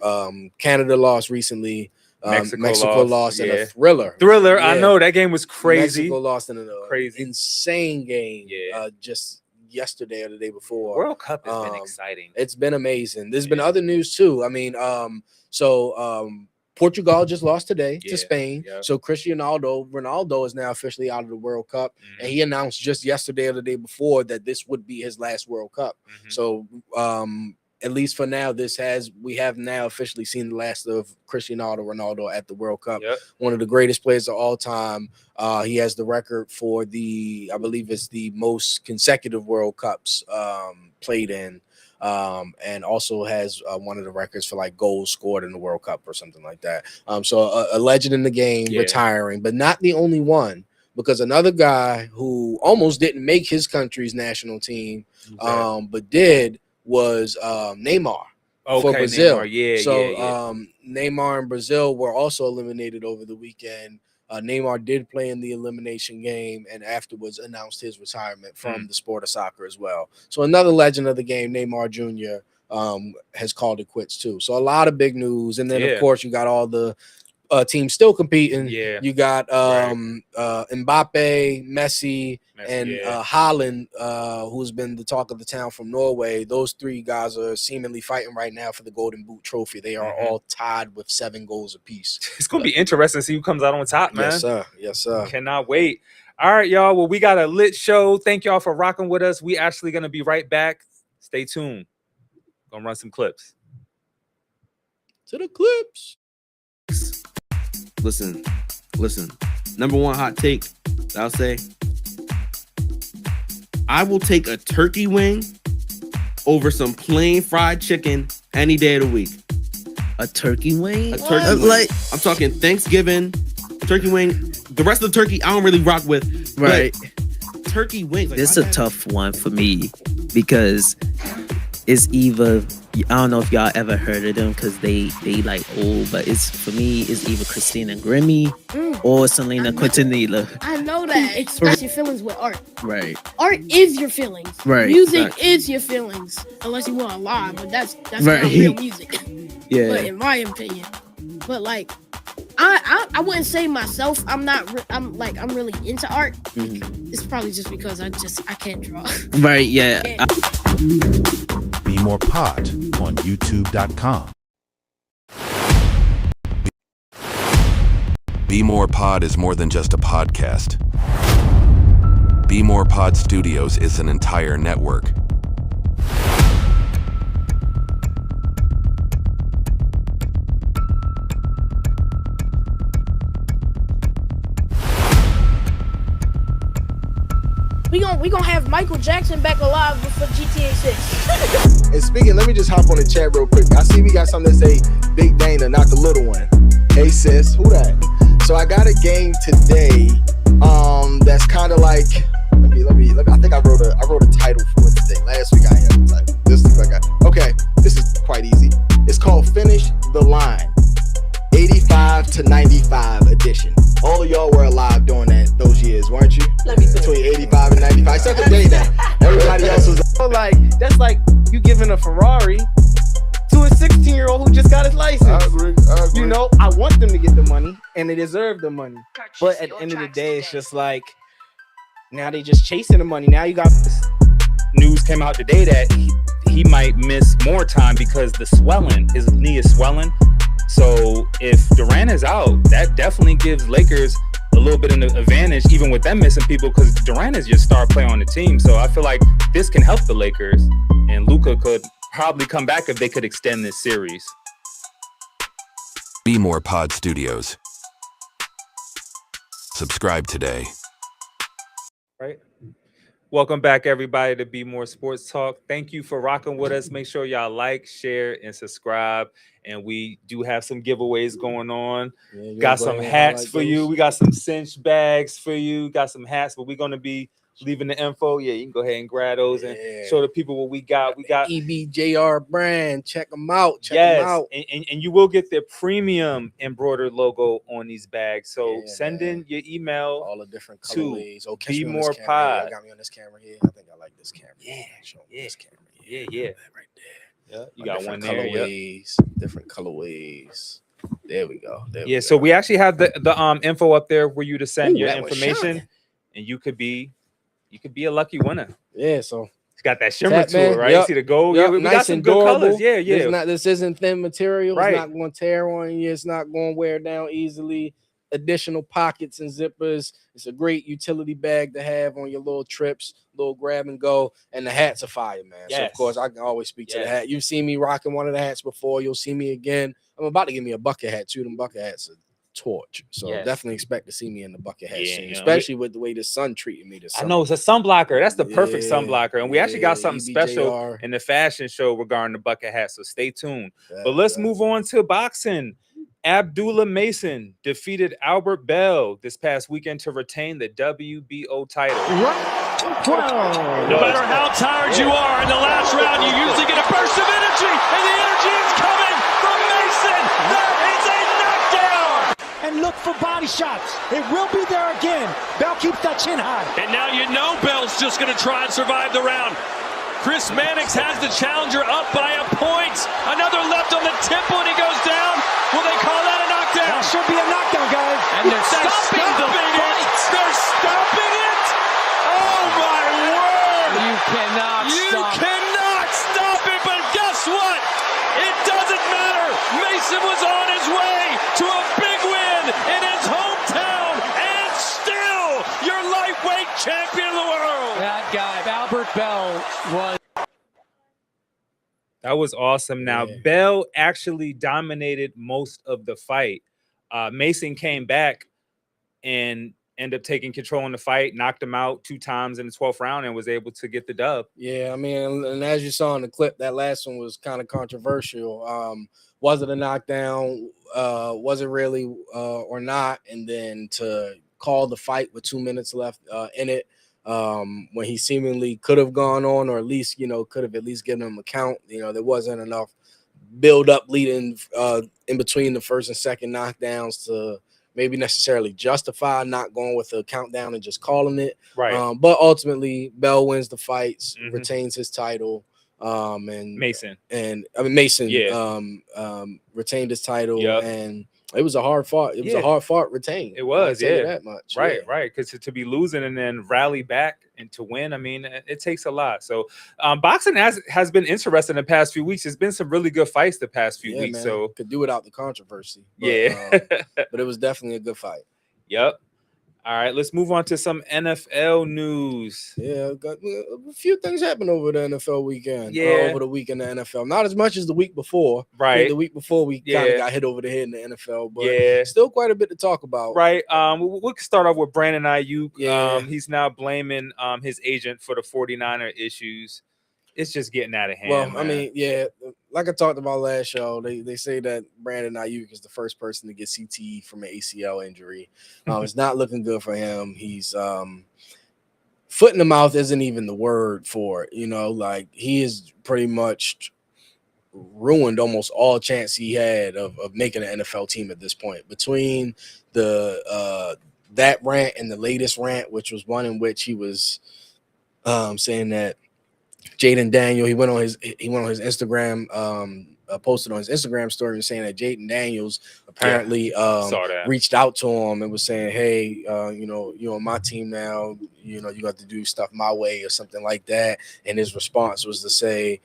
Canada lost recently. Mexico lost in a thriller. I know that game was crazy. Mexico lost in an insane game. yesterday or the day before. World Cup has been exciting. It's been amazing. There's been other news too. I mean, Portugal just lost today to Spain. Yep. So Ronaldo is now officially out of the World Cup. And he announced just yesterday or the day before that this would be his last World Cup. So at least for now, we have now officially seen the last of Cristiano Ronaldo at the World Cup. Yep. One of the greatest players of all time. He has the record for I believe it's the most consecutive World Cups played in. And also has one of the records for like goals scored in the World Cup or something like that. So a legend in the game retiring, but not the only one, because another guy who almost didn't make his country's national team, but did was Neymar for Brazil. Neymar, Neymar and Brazil were also eliminated over the weekend. Neymar did play in the elimination game and afterwards announced his retirement from the sport of soccer as well. So another legend of the game, Neymar Jr., has called it quits too. So a lot of big news. And then, of course, you got all the teams still competing. You got Mbappe, Messi, and Haaland, who's been the talk of the town from Norway. Those three guys are seemingly fighting right now for the Golden Boot trophy. They are all tied with 7 goals apiece. It's going to be interesting to see who comes out on top, man. Yes, sir. Yes, sir. Cannot wait. All right, y'all. Well, we got a lit show. Thank y'all for rocking with us. We actually going to be right back. Stay tuned. Gonna run some clips. To the clips. Listen. Number one hot take, I'll say, I will take a turkey wing over some plain fried chicken any day of the week. A turkey wing? A turkey wing. Like, I'm talking Thanksgiving, turkey wing. The rest of the turkey, I don't really rock with. Right. Turkey wings. Like, this is a tough one for me because it's either, I don't know if y'all ever heard of them because they like old, but for me, it's either Christina Grimmie or Selena Quintanilla. I know that. Express your feelings with art. Right. Art is your feelings. Right. Music is your feelings, unless you want to lie, but that's right. Not real music. Yeah. But in my opinion, but like, I wouldn't say myself. I'm really into art. It's probably just because I can't draw. Right. Yeah. BmorePod on YouTube.com. BmorePod is more than just a podcast. BmorePod Studios is an entire network. We gonna have Michael Jackson back alive for GTA 6. And speaking, let me just hop on the chat real quick. I see we got something that say Big Dana, not the little one. Hey sis, who that? So I got a game today. That's kind of like let me. I think I wrote a title for it today. Last week I had a title. This is okay. This is quite easy. It's called Finish the Line, 85 to 95 edition. All of y'all were alive during those years, weren't you? Between 85 and 95. Except for Dana. Everybody else was that's like you giving a Ferrari to a 16-year-old who just got his license. I agree. You know, I want them to get the money and they deserve the money. But at the end of the day, it's just like now they just chasing the money. Now you got this news came out today that he might miss more time because his knee is swelling. So if Durant is out, that definitely gives Lakers a little bit of an advantage, even with them missing people, because Durant is just star player on the team. So I feel like this can help the Lakers, and Luka could probably come back if they could extend this series. BmorePod Studios. Subscribe today. Right. Welcome back, everybody, to Bmore Sports Talk. Thank you for rocking with us. Make sure y'all like, share, and subscribe. And we do have some giveaways going on. Got some hats for you. We got some cinch bags for you. Got some hats, but we're going to be leaving the info. Yeah, you can go ahead and grab those and show the people what we got. We got EBJR brand. Check them out. Check them out. And you will get the premium embroidered logo on these bags. So send in your email. All the different colorways. Oh, BmorePod. Got me on this camera here. I think I like this camera. This camera. Yeah. Right there. Yeah, you got one there. Colorways, different colorways. There we go. So we actually have the info up there for you to send your information, and you could be a lucky winner. Yeah, so got that shimmer to it, right? Yep. You see the gold. Yep. Yeah, we Nice got some and good durable. colors. Yeah, yeah. This isn't thin material. Right. It's not going to tear on you. It's not going to wear down easily. Additional pockets and zippers. It's a great utility bag to have on your little trips, little grab and go. And the hat's a fire, man. Yes. So of course I can always speak to the Yes. hat. You've seen me rocking one of the hats before. You'll see me again. I'm about to give me a bucket hat too. Them bucket hats are torch. So Yes. definitely expect to see me in the bucket hat Yeah, soon, you know, especially with the way the sun treated me this I summer. know it's a sunblocker. That's the perfect Yeah, sunblocker. And we actually got something special EBJR. in the fashion show regarding the bucket hat. So stay tuned. But let's move on to boxing. Abdullah Mason defeated Albert Bell this past weekend to retain the WBO title. No matter how tired you are in the last round, you usually get a burst of energy, and the energy is coming from Mason. That is a knockdown. And look for body shots. It will be there again. Bell keeps that chin high. And now you know Bell's just going to try and survive the round. Chris Mannix has the challenger up by a point. Another left on the temple, and he goes down. Will they call that a knockdown? That should be a knockdown, guys. And they're stopping the fight. They're stopping it. Oh my word! You cannot stop it. But guess what? It doesn't matter. Mason was on his way to a big win in his hometown, and still your lightweight champion of the world. That guy, Albert Bell, was. That was awesome. Now, Bell actually dominated most of the fight. Mason came back and ended up taking control in the fight, knocked him out 2 times in the 12th round, and was able to get the dub. Yeah, I mean, and as you saw in the clip, that last one was kind of controversial. Was it a knockdown? Was it really or not? And then to call the fight with 2 minutes left in it, when he seemingly could have gone on, or at least, could have at least given him a count. There wasn't enough build up leading in between the first and second knockdowns to maybe necessarily justify not going with a countdown and just calling it. Right. But ultimately, Bell wins the fights, retains his title. And Mason. Mason retained his title, and it was a hard fought. It was a hard fought retain. It was, that much. Right. Because to be losing and then rally back and to win, I mean, it takes a lot. So boxing has been interesting the past few weeks. There's been some really good fights the past few weeks. Man. So could do without the controversy. But, but it was definitely a good fight. Yep. All right, let's move on to some NFL news. Yeah, got a few things happened over the NFL weekend. Yeah, over the weekend in the NFL. Not as much as the week before. Right. The week before we kind of got hit over the head in the NFL, but still quite a bit to talk about. Right. We can start off with Brandon Ayuk. Yeah. He's now blaming his agent for the 49er issues. It's just getting out of hand. Well, man. I mean, like I talked about last show, they say that Brandon Ayuk is the first person to get CTE from an ACL injury. It's not looking good for him. He's foot in the mouth isn't even the word for it. Like he is pretty much ruined almost all chance he had of making an NFL team at this point. Between the that rant and the latest rant, which was one in which he was saying that Jaden Daniel, he went on his Instagram, posted on his Instagram story saying that Jaden Daniels apparently reached out to him and was saying, hey, you're on my team now, you got to do stuff my way or something like that. And his response was to say,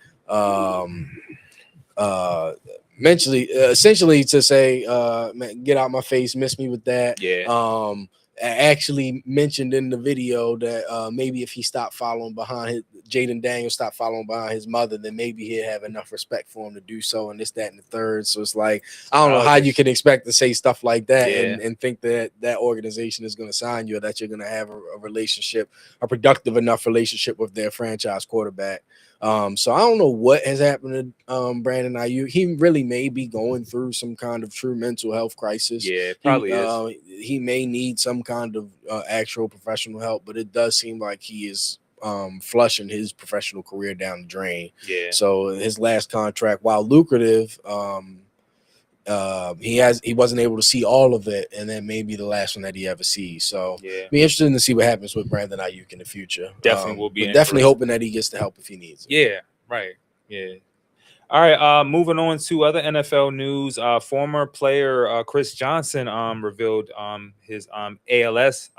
essentially to say, man, get out my face, miss me with that. Yeah. Actually mentioned in the video that maybe if he stopped following behind Jaden Daniels, stopped following behind his mother, then maybe he'd have enough respect for him to do so, and this, that, and the third. So it's like, I don't know how you can expect to say stuff like that and think that that organization is going to sign you, or that you're going to have a relationship, a productive enough relationship with their franchise quarterback. So I don't know what has happened to Brandon Ayuk. He really may be going through some kind of true mental health crisis. Yeah, probably is. He may need some kind of actual professional help, but it does seem like he is flushing his professional career down the drain. Yeah. So his last contract, while lucrative, he wasn't able to see all of it, and that may be the last one that he ever sees. So be interesting to see what happens with Brandon Ayuk in the future. Definitely will be definitely hoping that he gets the help if he needs it. Yeah, right. Yeah. All right, moving on to other NFL news. Former player Chris Johnson revealed his ALS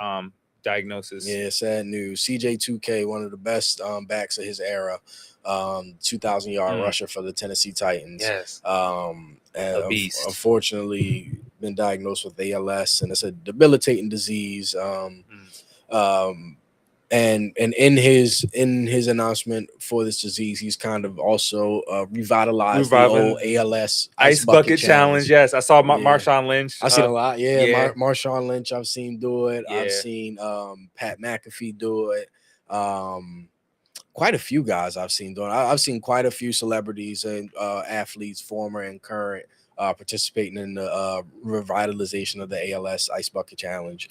diagnosis. Yeah, sad news. CJ2K, one of the best backs of his era, 2,000-yard rusher for the Tennessee Titans. Yes. A beast. Unfortunately, been diagnosed with ALS, and it's a debilitating disease. And in his announcement for this disease, he's kind of also revitalized the old ALS Ice Bucket Challenge. Yes, I saw Marshawn Lynch. I've seen a lot. Marshawn Lynch, I've seen do it. I've seen Pat McAfee do it. Quite a few guys I've seen doing. I've seen quite a few celebrities and athletes, former and current, participating in the revitalization of the ALS Ice Bucket Challenge.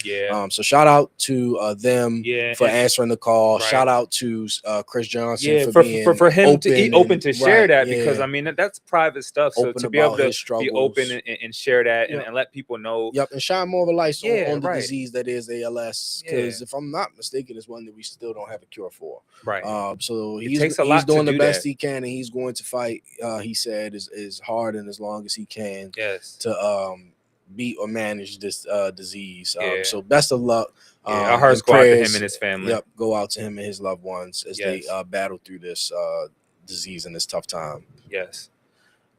So shout out to them for answering the call. Shout out to Chris Johnson for being him open to be open to share that, yeah. because I mean that's private stuff. So Open to be able to struggles. be open and share that and let people know. And shine more of a light on the disease that is ALS. Because if I'm not mistaken, it's one that we still don't have a cure for. So he's doing the best he can, and he's going to fight. He said as hard and as long as he can. To beat or manage this disease. So best of luck. Our hearts go out to him and his family. Go out to him and his loved ones as they battle through this disease and this tough time. Yes.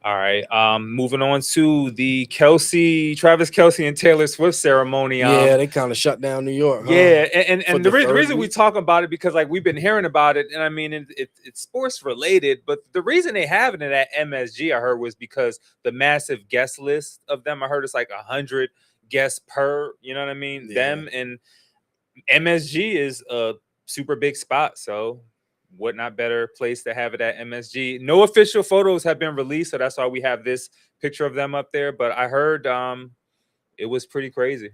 All right. Moving on to the Travis Kelce and Taylor Swift ceremony. They kind of shut down New York. And the reason we talk about it, because like we've been hearing about it, and I mean it's sports related, but the reason they have it at MSG, I heard, was because the massive guest list of them. I heard it's like 100 guests per. You know what I mean? Them and MSG is a super big spot, so. What not better place to have it at MSG? No official photos have been released, so that's why we have this picture of them up there. But I heard it was pretty crazy.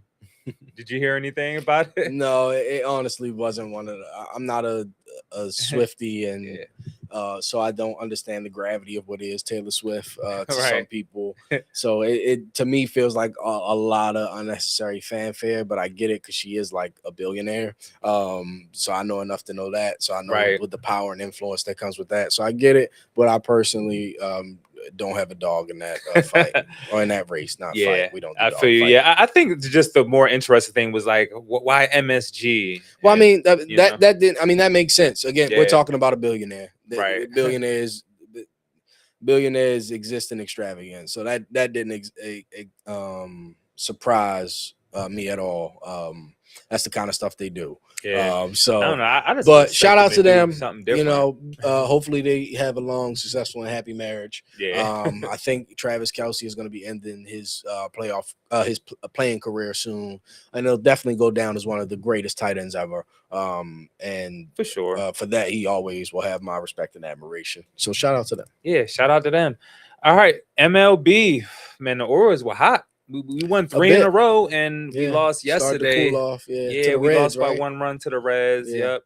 Did you hear anything about it? No, it honestly wasn't one of the. I'm not a Swiftie, and so I don't understand the gravity of what is Taylor Swift to some people. So it to me feels like a lot of unnecessary fanfare, but I get it because she is like a billionaire. So I know enough to know that. So I know with the power and influence that comes with that. So I get it, but I personally don't have a dog in that fight or in that race. Not fight. We don't. Do I feel you. fight. Yeah, I think just the more interesting thing was like, why MSG? Well, I mean that didn't. I mean that makes sense. Again, we're talking about a billionaire. Billionaires exist in extravagance, so that didn't surprise me at all. That's the kind of stuff they do. So I don't know. But shout out to them. You know, hopefully they have a long, successful, and happy marriage. I think Travis Kelce is going to be ending his playing career soon, and he'll definitely go down as one of the greatest tight ends ever. And for sure, for that, he always will have my respect and admiration. So shout out to them. Yeah, shout out to them. All right, MLB, man, the Orioles were hot. We won 3 in a row, and we lost yesterday. Cool off. We lost by 1 run to the Reds. We're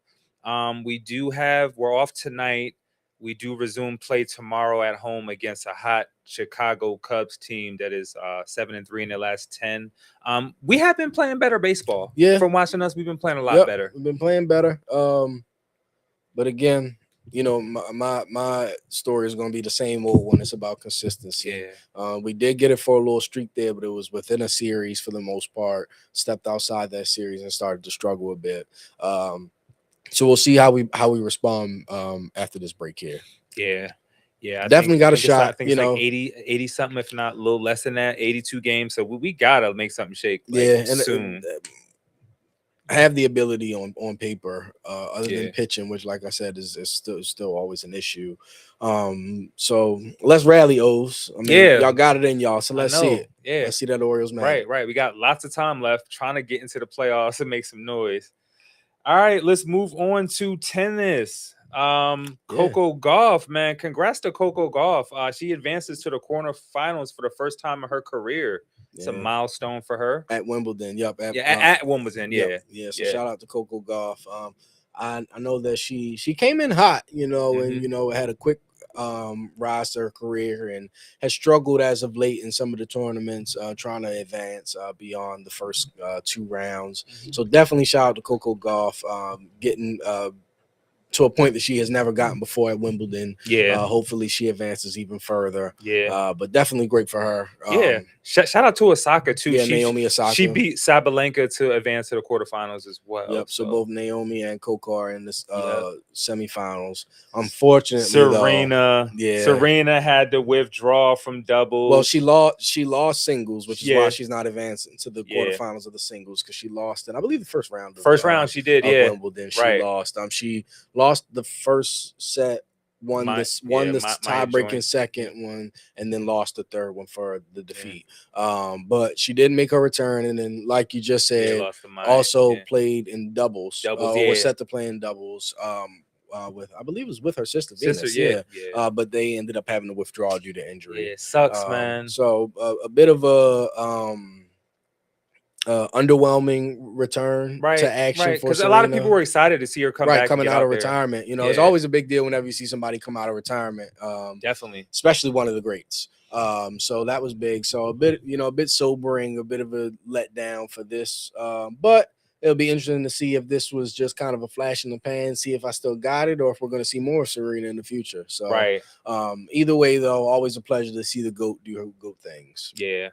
off tonight. We do resume play tomorrow at home against a hot Chicago Cubs team that is 7-3 in their last 10. We have been playing better baseball. From watching us, we've been playing a lot better. We've been playing better. But again, you know, my story is going to be the same old one. It's about consistency. We did get it for a little streak there, but it was within a series for the most part. Stepped outside that series and started to struggle a bit. So we'll see how we respond after this break here. Yeah. Definitely got a shot. I think it's like 80 something, if not a little less than that, 82 games. So we gotta make something shake soon. Have the ability on paper, other than pitching, which, like I said, is still always an issue. So let's rally, O's. I mean, y'all got it in y'all. So let's see it. Let's see that Orioles man. Right. We got lots of time left, trying to get into the playoffs and make some noise. All right, let's move on to tennis. Coco Gauff, man, congrats to Coco Gauff. She advances to the quarterfinals for the first time in her career. It's a milestone for her at Wimbledon. At Wimbledon. So shout out to Coco Gauff. I know that she came in hot, and had a quick rise to her career and has struggled as of late in some of the tournaments, trying to advance beyond the first 2 rounds. So definitely shout out to Coco Gauff, getting to a point that she has never gotten before at Wimbledon. Yeah. Hopefully she advances even further. Yeah. But definitely great for her. Yeah. Shout out to Osaka too. Yeah, Naomi Osaka. She beat Sabalenka to advance to the quarterfinals as well. Yep. So both Naomi and Coco are in this semifinals. Unfortunately, Serena had to withdraw from doubles. Well, she lost singles, which is why she's not advancing to the quarterfinals of the singles, because she lost in, I believe, the first round. She did. Yeah. Wimbledon. She lost. She lost the first set. Won this tie-breaking second one, and then lost the third one for the defeat. But she did make her return, and then, like you just said, also played in doubles. Was set to play in doubles. With, I believe it was with her sister Venus, but they ended up having to withdraw due to injury. Yeah, sucks, man. So a bit of a underwhelming return to action for because a lot of people were excited to see her come back coming out of retirement. You know, it's always a big deal whenever you see somebody come out of retirement. Definitely, especially one of the greats. So that was big. So a bit sobering, a bit of a letdown for this. But it'll be interesting to see if this was just kind of a flash in the pan, see if I still got it, or if we're going to see more Serena in the future. So either way, though, always a pleasure to see the GOAT do her GOAT things. Yeah.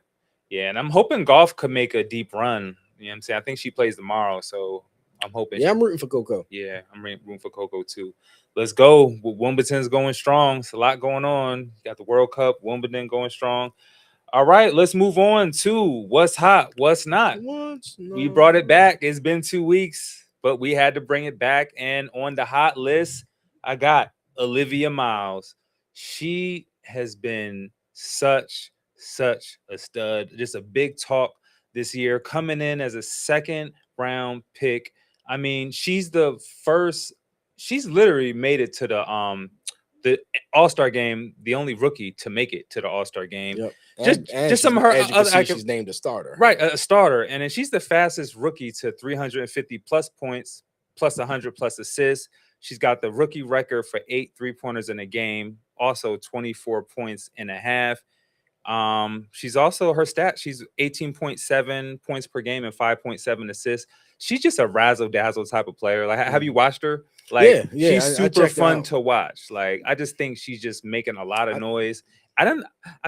Yeah, and I'm hoping golf could make a deep run. You know what I'm saying? I think she plays tomorrow, so I'm hoping. Yeah, I'm rooting for Coco. Yeah, I'm rooting for Coco too. Let's go. Wimbledon's going strong. It's a lot going on. You got the World Cup, Wimbledon going strong. All right, let's move on to what's hot, what's not. We brought it back. It's been 2 weeks, but we had to bring it back. And on the hot list, I got Olivia Miles. She has been such a stud, just a big talk this year, coming in as a second round pick. I mean, she's literally made it to the All-Star game, the only rookie to make it to the All-Star game. Yep. Just some of her other, she's named a starter. Right, a starter. And then she's the fastest rookie to 350 plus points, plus 100 plus assists. She's got the rookie record for 8 3-pointers in a game, also 24 points and a half. She's also her stats. She's 18.7 points per game and 5.7 assists. She's just a razzle dazzle type of player. Like, have you watched her? Like, she's super fun to watch. Like, I just think she's just making a lot of noise. I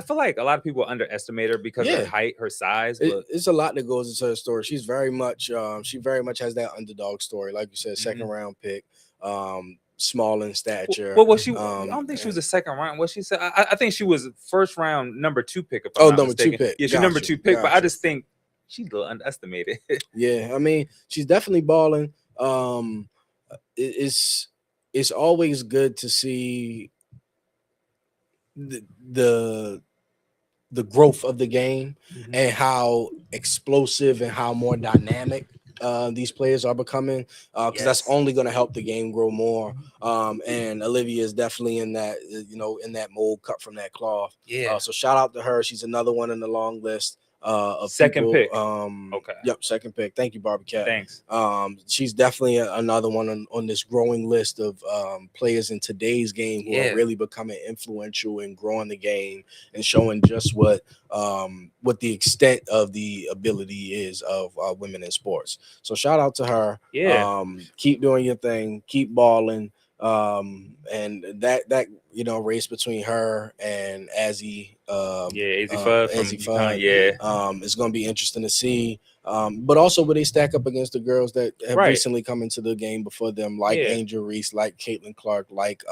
feel like a lot of people underestimate her because of her height, her size. But it's a lot that goes into her story. She's very much, she very much has that underdog story, like you said, second round pick. Small in stature. Well, was she? I don't think she was a second round. What she said? I think she was first round number 2 pick. If I'm not mistaken. 2 pick. Yeah, she's number 2 pick. But I just think she's a little underestimated. Yeah, I mean, she's definitely balling. It's always good to see the growth of the game and how explosive and how more dynamic these players are becoming, because that's only going to help the game grow more. And Olivia is definitely in that, in that mold, cut from that cloth. Yeah. So shout out to her. She's another one in the long list of second pick. Okay. Yep, second pick. Thank you, Barbie Cat. Thanks. She's definitely another one on this growing list of players in today's game who are really becoming influential and growing the game and showing just what the extent of the ability is of women in sports. So shout out to her. Yeah. Keep doing your thing. Keep balling. And that race between her and Azzy, Azzy Fudd, it's going to be interesting to see. But also where they stack up against the girls that have recently come into the game before them, like Angel Reese, like Caitlin Clark, like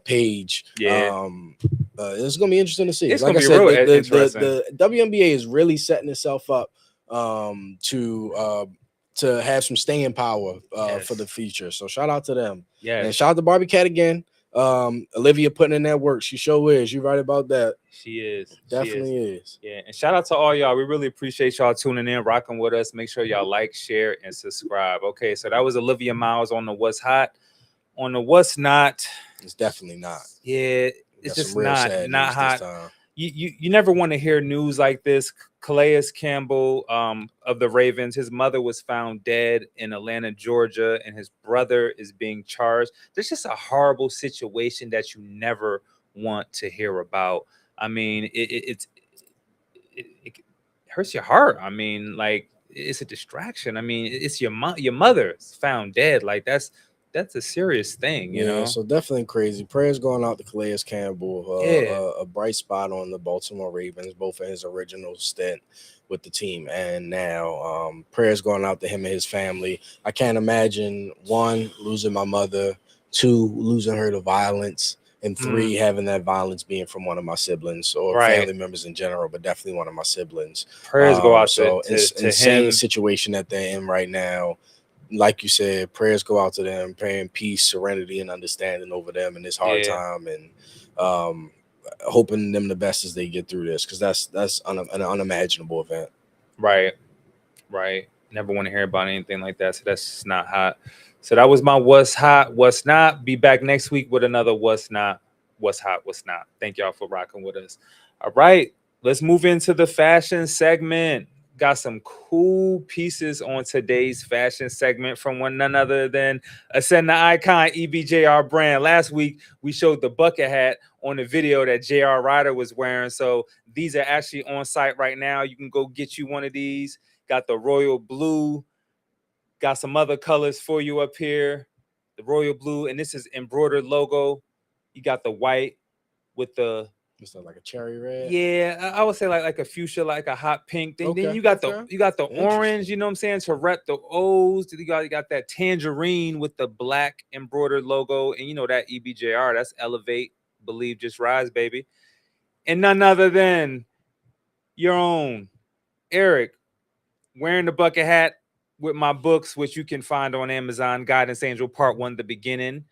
Paige. It's going to be interesting to see. It's like going I to be said, real interesting. The WNBA is really setting itself up to have some staying power for the future. So shout out to them. Yeah. And shout out to Barbie Cat again. Olivia putting in that work. She sure is. You right about that. She is. Definitely is. Yeah. And shout out to all y'all. We really appreciate y'all tuning in, rocking with us. Make sure y'all like, share, and subscribe. Okay, so that was Olivia Miles on the what's hot. On the what's not. It's definitely not. Yeah, it's just not hot. You never want to hear news like this. Calais Campbell of the Ravens, his mother was found dead in Atlanta, Georgia, and his brother is being charged. There's just a horrible situation that you never want to hear about. I mean, it hurts your heart. I mean, like, it's a distraction. I mean, it's your mother found dead. Like, that's that's a serious thing, you know. So definitely crazy. Prayers going out to Calais Campbell, a bright spot on the Baltimore Ravens, both in his original stint with the team and now. Prayers going out to him and his family. I can't imagine, 1, losing my mother, 2, losing her to violence, and 3, having that violence being from one of my siblings or family members in general, but definitely one of my siblings. Prayers go out to insane him. situation that they're in right now. Like you said, prayers go out to them, praying peace, serenity, and understanding over them in this hard time, and hoping them the best as they get through this, because that's an unimaginable event. Right. Never want to hear about anything like that, so that's just not hot. So that was my what's hot, what's not. Be back next week with another what's not, what's hot, what's not. Thank y'all for rocking with us. All right, let's move into the fashion segment. Got some cool pieces on today's fashion segment from none other than Ascend the Icon, EBJR brand. Last week, we showed the bucket hat on the video that JR Ryder was wearing. So these are actually on site right now. You can go get you one of these. Got the royal blue. Got some other colors for you up here. The royal blue, and this is embroidered logo. You got the white with the... It's like a cherry red. Yeah, I would say like a fuchsia, like a hot pink. Then you got the orange, you know what I'm saying? To rep the O's. You got that tangerine with the black embroidered logo. And you know that EBJR, that's Elevate, Believe, Just Rise, baby. And none other than your own Eric wearing the bucket hat with my books, which you can find on Amazon, Guidance Angel Part 1, The Beginning.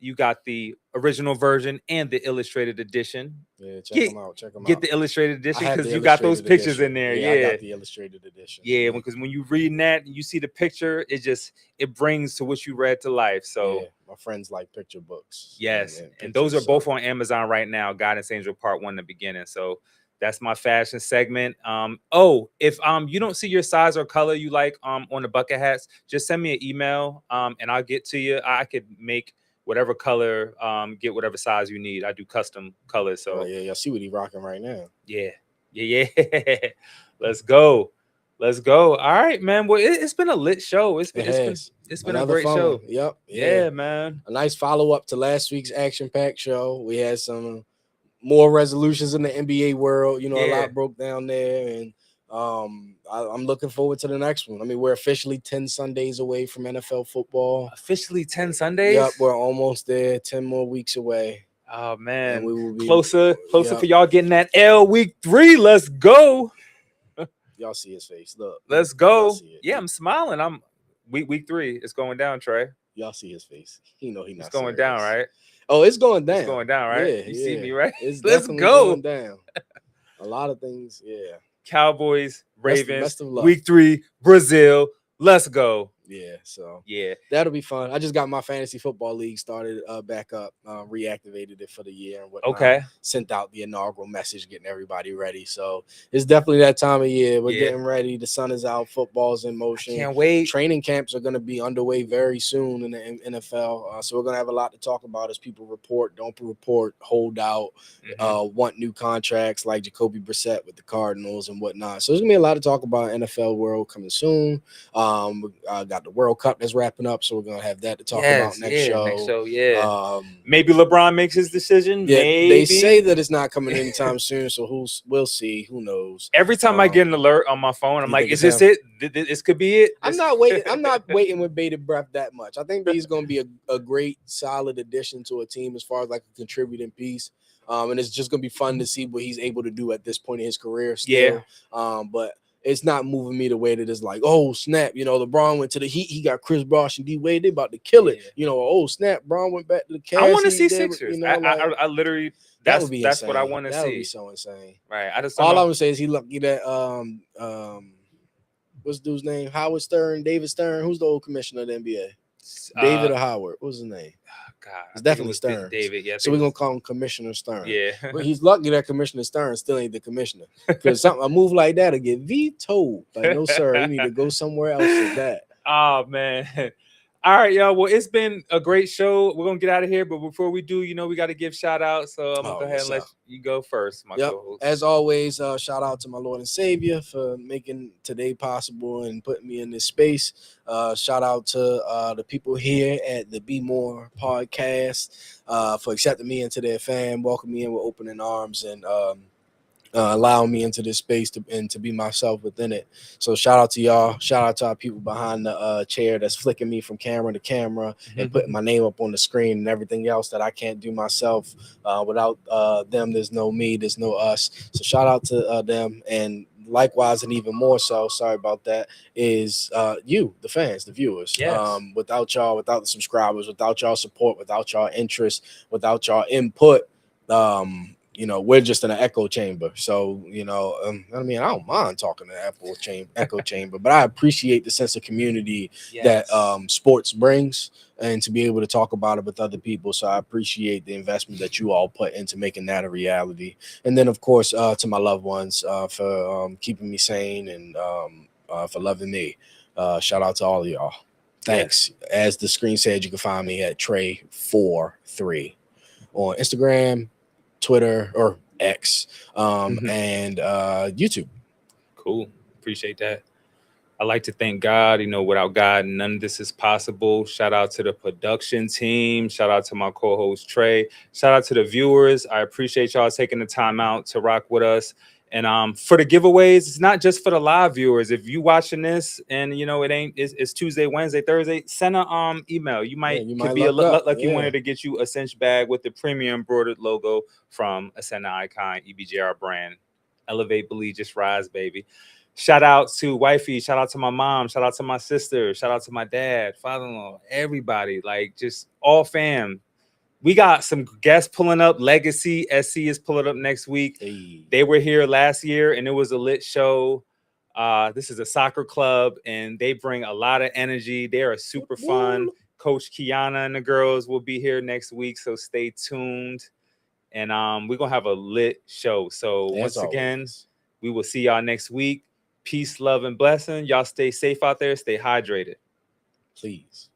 You got the original version and the illustrated edition. Yeah, check them out. Get the illustrated edition because you got those pictures in there. Yeah, I got the illustrated edition. Yeah, because when you reading that, you see the picture, it brings to what you read to life. So my friends like picture books. Yes, and those are both on Amazon right now. Guidance Angel Part 1, The Beginning. So that's my fashion segment. If you don't see your size or color you like on the bucket hats, just send me an email and I'll get to you. I could make whatever color, get whatever size you need. I do custom colors. So I see what he's rocking right now. Yeah. Let's go. All right, man. Well, it's been a lit show. It's been a great show. Yep. Yeah, man. A nice follow-up to last week's action-packed show. We had some more resolutions in the NBA world. You know, a lot broke down there, and I'm looking forward to the next one. I mean, we're officially 10 Sundays away from NFL football. Officially 10 Sundays? Yep, we're almost there. 10 more weeks away. Oh, man. And we will be closer for y'all getting that L week 3. Let's go. Y'all see his face. Look. Let's go. Yeah, I'm smiling. I'm week 3. It's going down, Trey. Y'all see his face. He know he not. It's going serious. down, right? Oh, it's going down. It's going down, right? Yeah, you see me, right? Let's go. Going down. A lot of things, Cowboys, Ravens, best of luck. week 3, Brazil. Let's go. Yeah, so yeah, that'll be fun. I just got my fantasy football league started back up, reactivated it for the year and whatnot. Okay. Sent out the inaugural message, getting everybody ready. So it's definitely that time of year. We're getting ready. The sun is out. Football's in motion. Can't wait. Training camps are going to be underway very soon in the NFL. So we're going to have a lot to talk about as people report, don't report, hold out, want new contracts like Jacoby Brissett with the Cardinals and whatnot. So there's going to be a lot to talk about NFL world coming soon. Got the World Cup that's wrapping up, so we're gonna have that to talk about next show. Maybe LeBron makes his decision. Yeah, maybe. They say that it's not coming anytime soon, so we'll see. Who knows? Every time I get an alert on my phone, I'm like, "Is this it? This could be it." I'm not waiting. I'm not waiting with bated breath that much. I think he's gonna be a great, solid addition to a team as far as like a contributing piece. And it's just gonna be fun to see what he's able to do at this point in his career. Still. But it's not moving me the way that it's like, oh, snap, LeBron went to the Heat. He got Chris Bosh and D-Wade. They about to kill it. Oh, snap, Bron went back to the Cavs. I want to see Sixers. I literally, that's what I want to see. That would be so insane. Right. All I'm going to say is he lucky that, what's the dude's name? Howard Stern, David Stern. Who's the old commissioner of the NBA? David or Howard? What's his name? God, it's definitely Stern. David, yeah. So we're gonna call him Commissioner Stern. Yeah. But he's lucky that Commissioner Stern still ain't the commissioner. Because a move like that'll get vetoed. Like, no, sir, you need to go somewhere else with that. Oh man. All right, y'all. Well, it's been a great show. We're gonna get out of here, but before we do, we got to give shout outs. So I'm gonna go ahead and let you go first, my co-host. As always, shout out to my Lord and Savior for making today possible and putting me in this space. Shout out to the people here at the Bmore podcast for accepting me into their fam, welcoming me in with open arms, and allowing me into this space to be myself within it. So shout out to y'all. Shout out to our people behind the chair that's flicking me from camera to camera and putting my name up on the screen and everything else that I can't do myself. Without them, there's no me, there's no us. So shout out to them. And likewise, and even more so, sorry about that, is you, the fans, the viewers. Yes. Without y'all, without the subscribers, without y'all support, without y'all interest, without y'all input, we're just in an echo chamber. So, I don't mind talking to echo chamber, but I appreciate the sense of community that sports brings and to be able to talk about it with other people. So I appreciate the investment that you all put into making that a reality. And then, of course, to my loved ones for keeping me sane and for loving me. Shout out to all of y'all. Thanks. Yes. As the screen said, you can find me at Trey43 on Instagram, Twitter or X, and YouTube. Cool. Appreciate that. I like to thank God. Without God, none of this is possible. Shout out to the production team. Shout out to my co-host Trey. Shout out to the viewers. I appreciate y'all taking the time out to rock with us. And for the giveaways, it's not just for the live viewers. If you watching this and it's Tuesday, Wednesday, Thursday, send a email. You could be a lucky winner to get you a cinch bag with the premium embroidered logo from Ascend Icon EBJR brand. Elevate, believe, just rise, baby. Shout out to wifey. Shout out to my mom. Shout out to my sister. Shout out to my dad, father-in-law, everybody. Like just all fam. We got some guests pulling up. Legacy SC is pulling up next week. Hey. They were here last year, and it was a lit show. This is a soccer club, and they bring a lot of energy. They are super fun. Coach Kiana and the girls will be here next week, so stay tuned. And we're going to have a lit show. So once again, we will see y'all next week. Peace, love, and blessing. Y'all stay safe out there. Stay hydrated. Please.